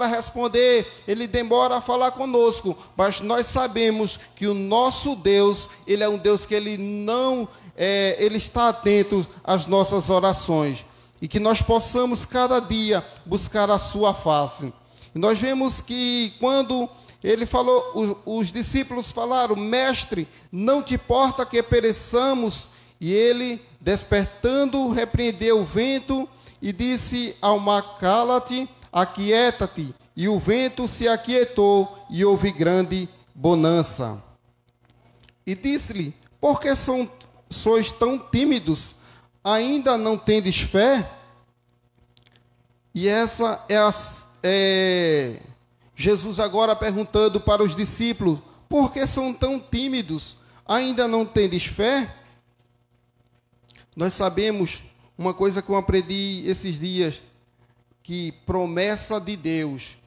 [SPEAKER 4] a responder, ele demora a falar conosco, mas nós sabemos que o nosso Deus, ele é um Deus que ele não, ele está atento às nossas orações, e que nós possamos cada dia buscar a sua face. E nós vemos que quando ele falou, os discípulos falaram, mestre, não te importa que pereçamos? E ele, despertando, repreendeu o vento e disse ao mar, cala-te, aquieta-te. E o vento se aquietou e houve grande bonança. E disse-lhe, por que sois tão tímidos? Ainda não tendes fé? E essa é Jesus agora perguntando para os discípulos, por que são tão tímidos? Ainda não tendes fé? Nós sabemos uma coisa que eu aprendi esses dias, que promessa de Deus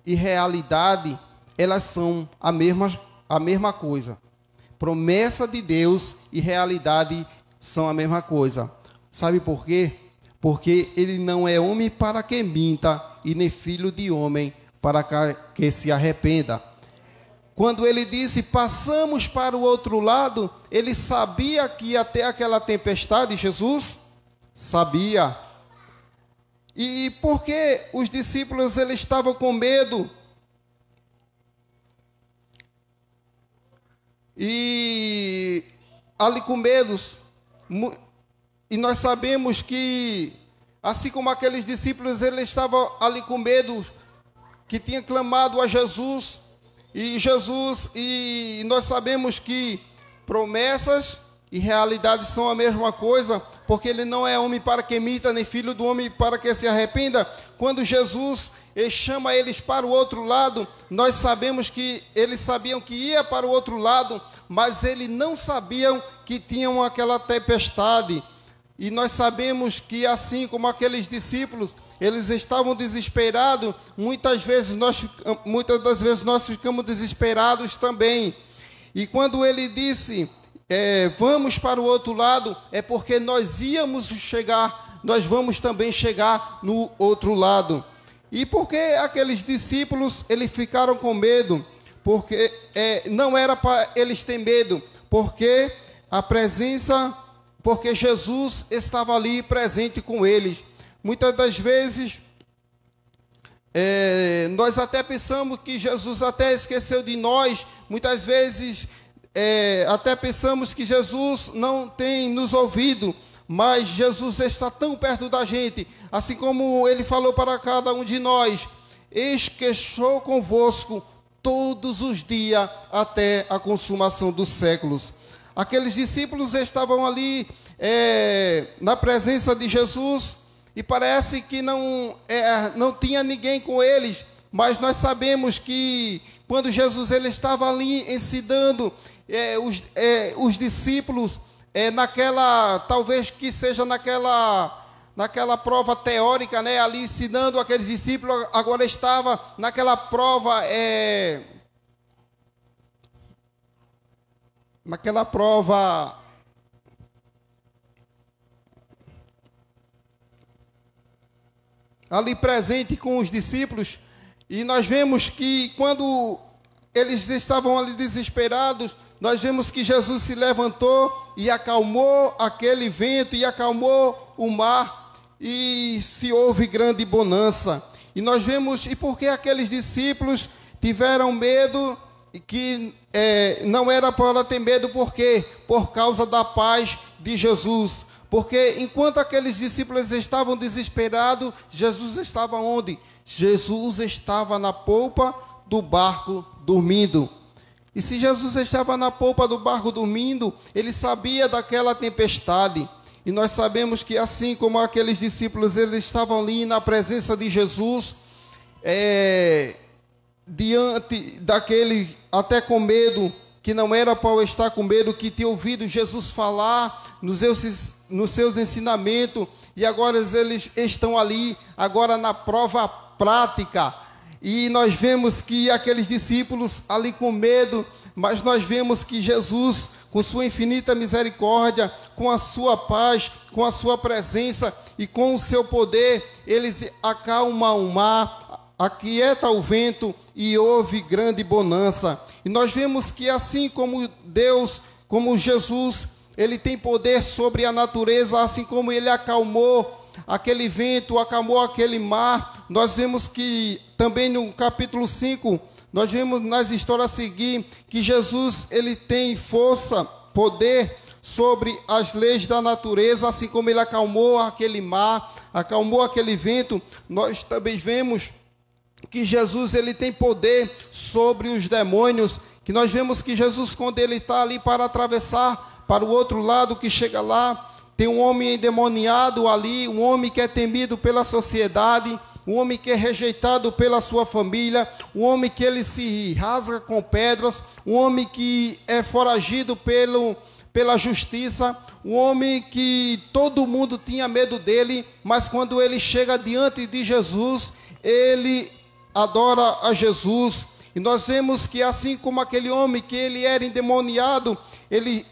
[SPEAKER 4] e realidade, elas são a mesma coisa. Promessa de Deus e realidade são a mesma coisa. Sabe por quê? Porque ele não é homem para que minta, e nem filho de homem para que se arrependa. quando ele disse, passamos para o outro lado, ele sabia que ia ter aquela tempestade, Jesus sabia. E por que os discípulos eles estavam com medo? E ali com medos, e nós sabemos que, assim como aqueles discípulos, eles estavam ali com medo, que tinham clamado a Jesus, e nós sabemos que promessas e realidades são a mesma coisa, porque ele não é homem para que minta, nem filho do homem para que se arrependa. Quando Jesus chama eles para o outro lado, nós sabemos que eles sabiam que ia para o outro lado, mas eles não sabiam que tinham aquela tempestade. E nós sabemos que, assim como aqueles discípulos, eles estavam desesperados. Muitas das vezes nós ficamos desesperados também. E quando ele disse, vamos para o outro lado, é porque nós vamos também chegar no outro lado. E por que aqueles discípulos, eles ficaram com medo? Porque não era para eles ter medo, porque porque Jesus estava ali presente com eles. Muitas das vezes, nós até pensamos que Jesus até esqueceu de nós. Muitas vezes, até pensamos que Jesus não tem nos ouvido, mas Jesus está tão perto da gente, assim como ele falou para cada um de nós, eis que estou convosco todos os dias até a consumação dos séculos. Aqueles discípulos estavam ali na presença de Jesus, e parece que não tinha ninguém com eles, mas nós sabemos que quando Jesus ele estava ali ensinando os discípulos, talvez que seja naquela prova teórica, né, ali ensinando aqueles discípulos, agora estava naquela prova, ali presente com os discípulos, e nós vemos que quando eles estavam ali desesperados, nós vemos que Jesus se levantou e acalmou aquele vento e acalmou o mar, e se houve grande bonança. E nós vemos, e por que aqueles discípulos tiveram medo, que não era para ter medo, por quê? Por causa da paz de Jesus. Porque enquanto aqueles discípulos estavam desesperados, Jesus estava onde? Jesus estava na polpa do barco dormindo. E se Jesus estava na polpa do barco dormindo, ele sabia daquela tempestade. E nós sabemos que, assim como aqueles discípulos, eles estavam ali na presença de Jesus, diante daquele, até com medo, que não era para estar com medo, que tinha ouvido Jesus falar nos seus ensinamentos, e agora eles estão ali, agora na prova prática. E nós vemos que aqueles discípulos ali com medo, mas nós vemos que Jesus, com sua infinita misericórdia, com a sua paz, com a sua presença e com o seu poder, eles acalmam o mar, aquieta o vento e houve grande bonança. E nós vemos que, assim como Deus, como Jesus, ele tem poder sobre a natureza, assim como ele acalmou aquele vento, acalmou aquele mar. Nós vemos que também no capítulo 5, nós vemos nas histórias a seguir, que Jesus ele tem força, poder sobre as leis da natureza, assim como ele acalmou aquele mar, acalmou aquele vento. Nós também vemos que Jesus ele tem poder sobre os demônios, que nós vemos que Jesus, quando ele está ali para atravessar para o outro lado, que chega lá, tem um homem endemoniado ali, um homem que é temido pela sociedade, um homem que é rejeitado pela sua família, um homem que ele se rasga com pedras, um homem que é foragido pela justiça, um homem que todo mundo tinha medo dele, mas quando ele chega diante de Jesus, ele adora a Jesus. E nós vemos que, assim como aquele homem que ele era endemoniado, ele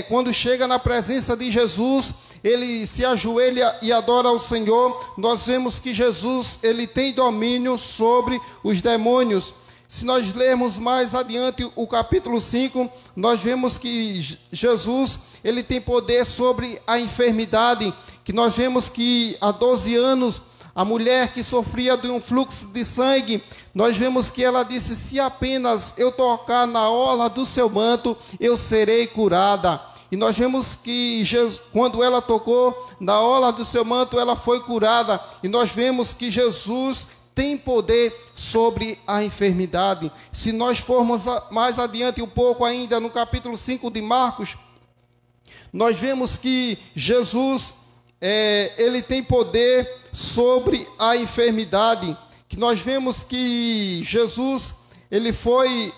[SPEAKER 4] quando chega na presença de Jesus, ele se ajoelha e adora ao Senhor. Nós vemos que Jesus ele tem domínio sobre os demônios. se nós lermos mais adiante o capítulo 5, nós vemos que Jesus, ele tem poder sobre a enfermidade, que nós vemos que há 12 anos, a mulher que sofria de um fluxo de sangue, nós vemos que ela disse, se apenas eu tocar na orla do seu manto, eu serei curada. E nós vemos que Jesus, quando ela tocou na orla do seu manto, ela foi curada. E nós vemos que Jesus tem poder sobre a enfermidade. Se nós formos mais adiante um pouco ainda, no capítulo 5 de Marcos, nós vemos que Jesus, ele tem poder sobre a enfermidade. Que nós vemos que Jesus, ele foi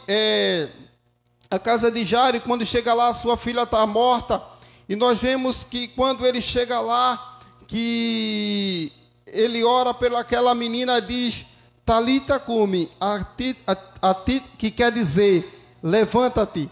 [SPEAKER 4] à casa de Jairo, quando chega lá, sua filha está morta. E nós vemos que quando ele chega lá, que ele ora pelaquela menina, diz, Talita cumi, que quer dizer, levanta-te.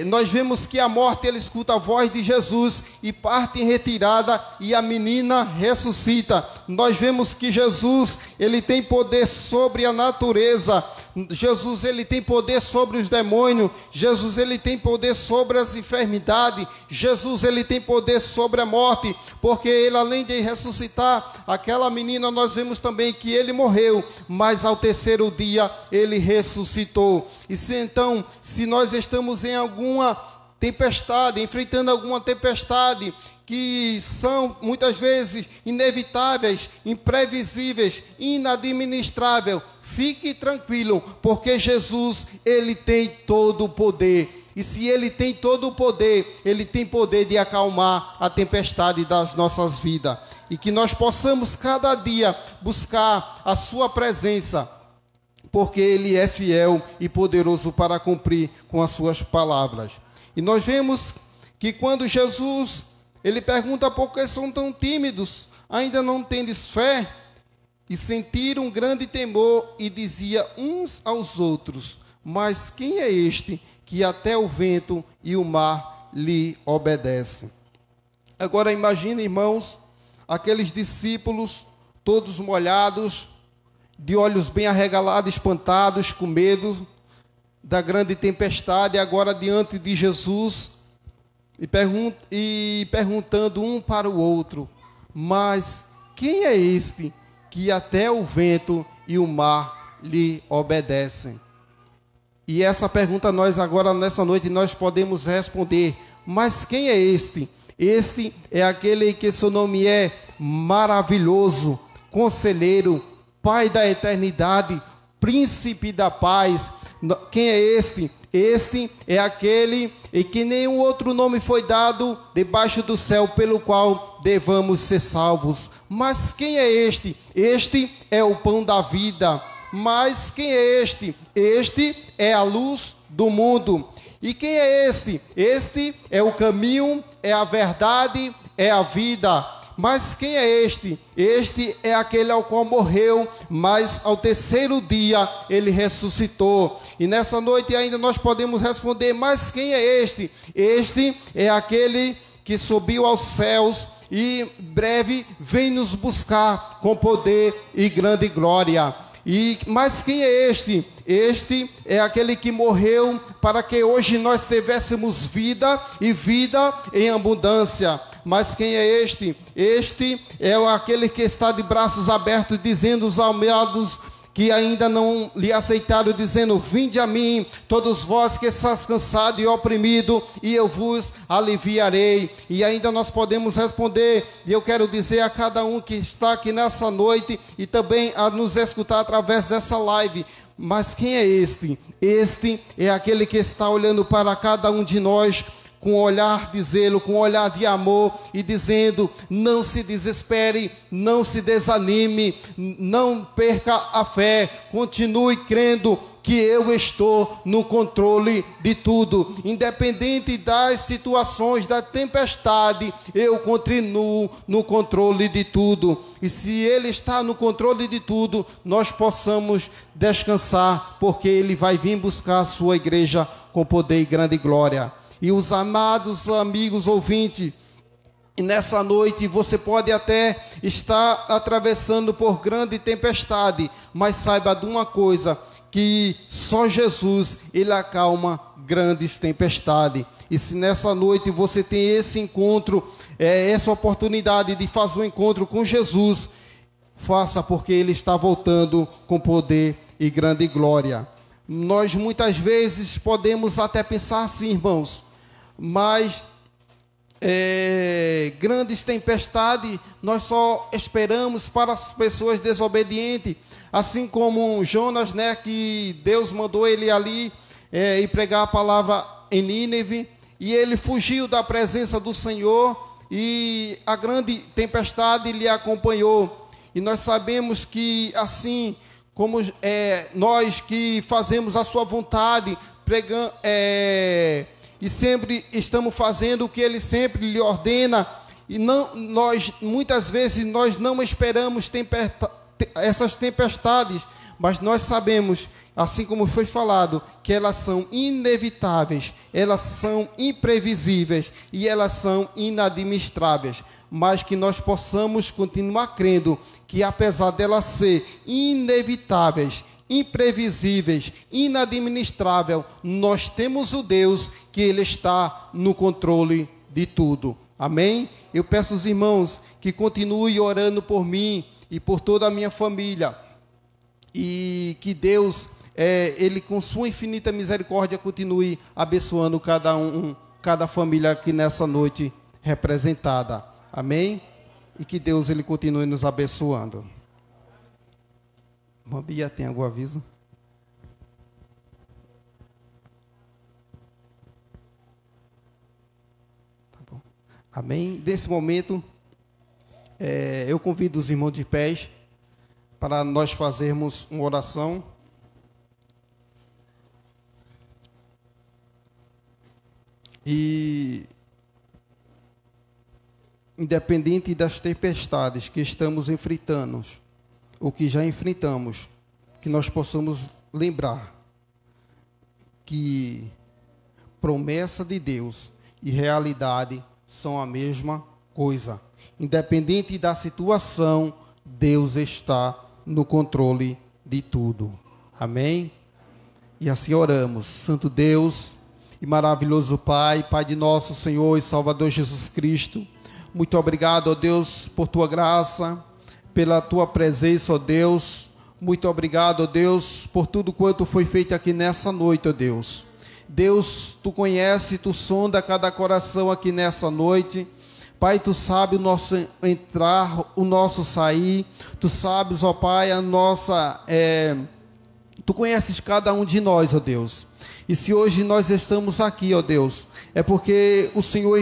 [SPEAKER 4] Nós vemos que a morte, ele escuta a voz de Jesus e parte em retirada, e a menina ressuscita. Nós vemos que Jesus, ele tem poder sobre a natureza. Jesus, ele tem poder sobre os demônios. Jesus, ele tem poder sobre as enfermidades. Jesus, ele tem poder sobre a morte, porque ele, além de ressuscitar aquela menina, nós vemos também que ele morreu, mas ao terceiro dia ele ressuscitou. E se nós estamos em alguma tempestade, enfrentando alguma tempestade, que são muitas vezes inevitáveis, imprevisíveis, inadministráveis, fique tranquilo, porque Jesus, ele tem todo o poder. E se ele tem todo o poder, ele tem poder de acalmar a tempestade das nossas vidas. E que nós possamos cada dia buscar a sua presença, porque ele é fiel e poderoso para cumprir com as suas palavras. E nós vemos que quando Jesus, ele pergunta por que são tão tímidos, ainda não tendes fé? E sentiram um grande temor e dizia uns aos outros, mas quem é este que até o vento e o mar lhe obedecem? Agora imagine, irmãos, aqueles discípulos todos molhados, de olhos bem arregalados, espantados, com medo da grande tempestade, agora diante de Jesus, e perguntando um para o outro, mas quem é este que até o vento e o mar lhe obedecem? E essa pergunta nós agora, nessa noite, nós podemos responder, mas quem é este? Este é aquele que seu nome é maravilhoso, conselheiro, Pai da eternidade, príncipe da paz. Quem é este? Este é aquele em que nenhum outro nome foi dado debaixo do céu pelo qual devamos ser salvos. Mas quem é este? Este é o pão da vida. Mas quem é este? Este é a luz do mundo. E quem é este? Este é o caminho, é a verdade, é a vida. Mas quem é este? Este é aquele ao qual morreu, mas ao terceiro dia ele ressuscitou. E nessa noite ainda nós podemos responder, mas quem é este? Este é aquele que subiu aos céus e breve vem nos buscar com poder e grande glória. Mas quem é este? Este é aquele que morreu para que hoje nós tivéssemos vida e vida em abundância. Mas quem é este? Este é aquele que está de braços abertos, dizendo aos almeados que ainda não lhe aceitaram, dizendo, vinde a mim, todos vós que estáis cansados e oprimidos, e eu vos aliviarei. E ainda nós podemos responder, e eu quero dizer a cada um que está aqui nessa noite, e também a nos escutar através dessa live, mas quem é este? Este é aquele que está olhando para cada um de nós, com um olhar de zelo, com um olhar de amor, e dizendo, não se desespere, não se desanime, não perca a fé, continue crendo que eu estou no controle de tudo, independente das situações, da tempestade, eu continuo no controle de tudo, e se Ele está no controle de tudo, nós possamos descansar, porque Ele vai vir buscar a sua igreja com poder e grande glória. E os amados amigos ouvintes, nessa noite você pode até estar atravessando por grande tempestade, mas saiba de uma coisa, que só Jesus, ele acalma grandes tempestades. E se nessa noite você tem esse encontro, essa oportunidade de fazer um encontro com Jesus, faça, porque ele está voltando com poder e grande glória. Nós muitas vezes podemos até pensar assim, irmãos, mas grandes tempestades nós só esperamos para as pessoas desobedientes, assim como Jonas, né, que Deus mandou ele ali ir pregar a palavra em Nínive, e ele fugiu da presença do Senhor, e a grande tempestade lhe acompanhou. E nós sabemos que assim como nós que fazemos a sua vontade, pregando, e sempre estamos fazendo o que ele sempre lhe ordena, e muitas vezes nós não esperamos essas tempestades, mas nós sabemos, assim como foi falado, que elas são inevitáveis, elas são imprevisíveis e elas são inadministráveis, mas que nós possamos continuar crendo que, apesar delas ser inevitáveis, imprevisíveis, inadministrável, nós temos o Deus que ele está no controle de tudo. Amém? Eu peço aos irmãos que continuem orando por mim e por toda a minha família, e que Deus, ele com sua infinita misericórdia continue abençoando cada família aqui nessa noite representada. Amém? E que Deus, ele continue nos abençoando. Irmã Bia, tem algum aviso? Tá bom. Amém? Nesse momento, eu convido os irmãos de pés para nós fazermos uma oração. E independente das tempestades que estamos enfrentando, o que já enfrentamos, que nós possamos lembrar que promessa de Deus e realidade são a mesma coisa. Independente da situação, Deus está no controle de tudo. Amém? E assim oramos. Santo Deus e maravilhoso Pai, Pai de nosso Senhor e Salvador Jesus Cristo, muito obrigado, ó Deus, por tua graça, pela tua presença, ó Deus. Muito obrigado, ó Deus, por tudo quanto foi feito aqui nessa noite, ó Deus. Deus, tu conhece, tu sonda cada coração aqui nessa noite. Pai, tu sabes o nosso entrar, o nosso sair. Tu sabes, ó Pai, a nossa... tu conheces cada um de nós, ó Deus. E se hoje nós estamos aqui, ó Deus, é porque o Senhor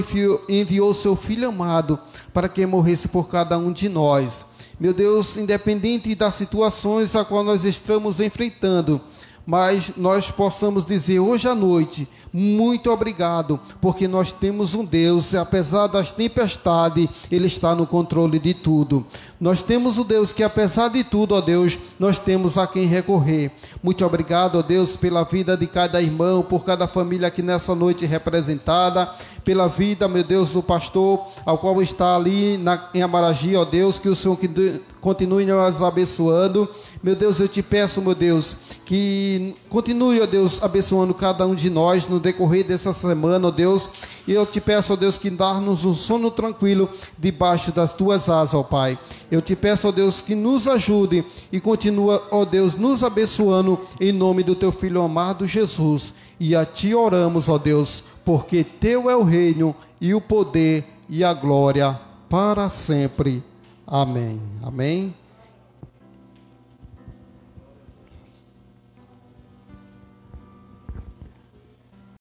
[SPEAKER 4] enviou o seu Filho amado para que morresse por cada um de nós. Meu Deus, independente das situações a qual nós estamos enfrentando, mas nós possamos dizer hoje à noite, muito obrigado, porque nós temos um Deus, apesar das tempestades, ele está no controle de tudo. Nós temos o Deus que, apesar de tudo, ó Deus, nós temos a quem recorrer. Muito obrigado, ó Deus, pela vida de cada irmão, por cada família aqui nessa noite representada, pela vida, meu Deus, do pastor, ao qual está ali em Amaragi, ó Deus, que o Senhor continue nos abençoando. Meu Deus, eu te peço, meu Deus, que continue, ó Deus, abençoando cada um de nós no decorrer dessa semana, ó Deus. E eu te peço, ó Deus, que dá-nos um sono tranquilo debaixo das tuas asas, ó Pai. Eu te peço, ó Deus, que nos ajude e continua, ó Deus, nos abençoando em nome do teu Filho amado Jesus. E a ti oramos, ó Deus, porque teu é o reino e o poder e a glória para sempre. Amém. Amém.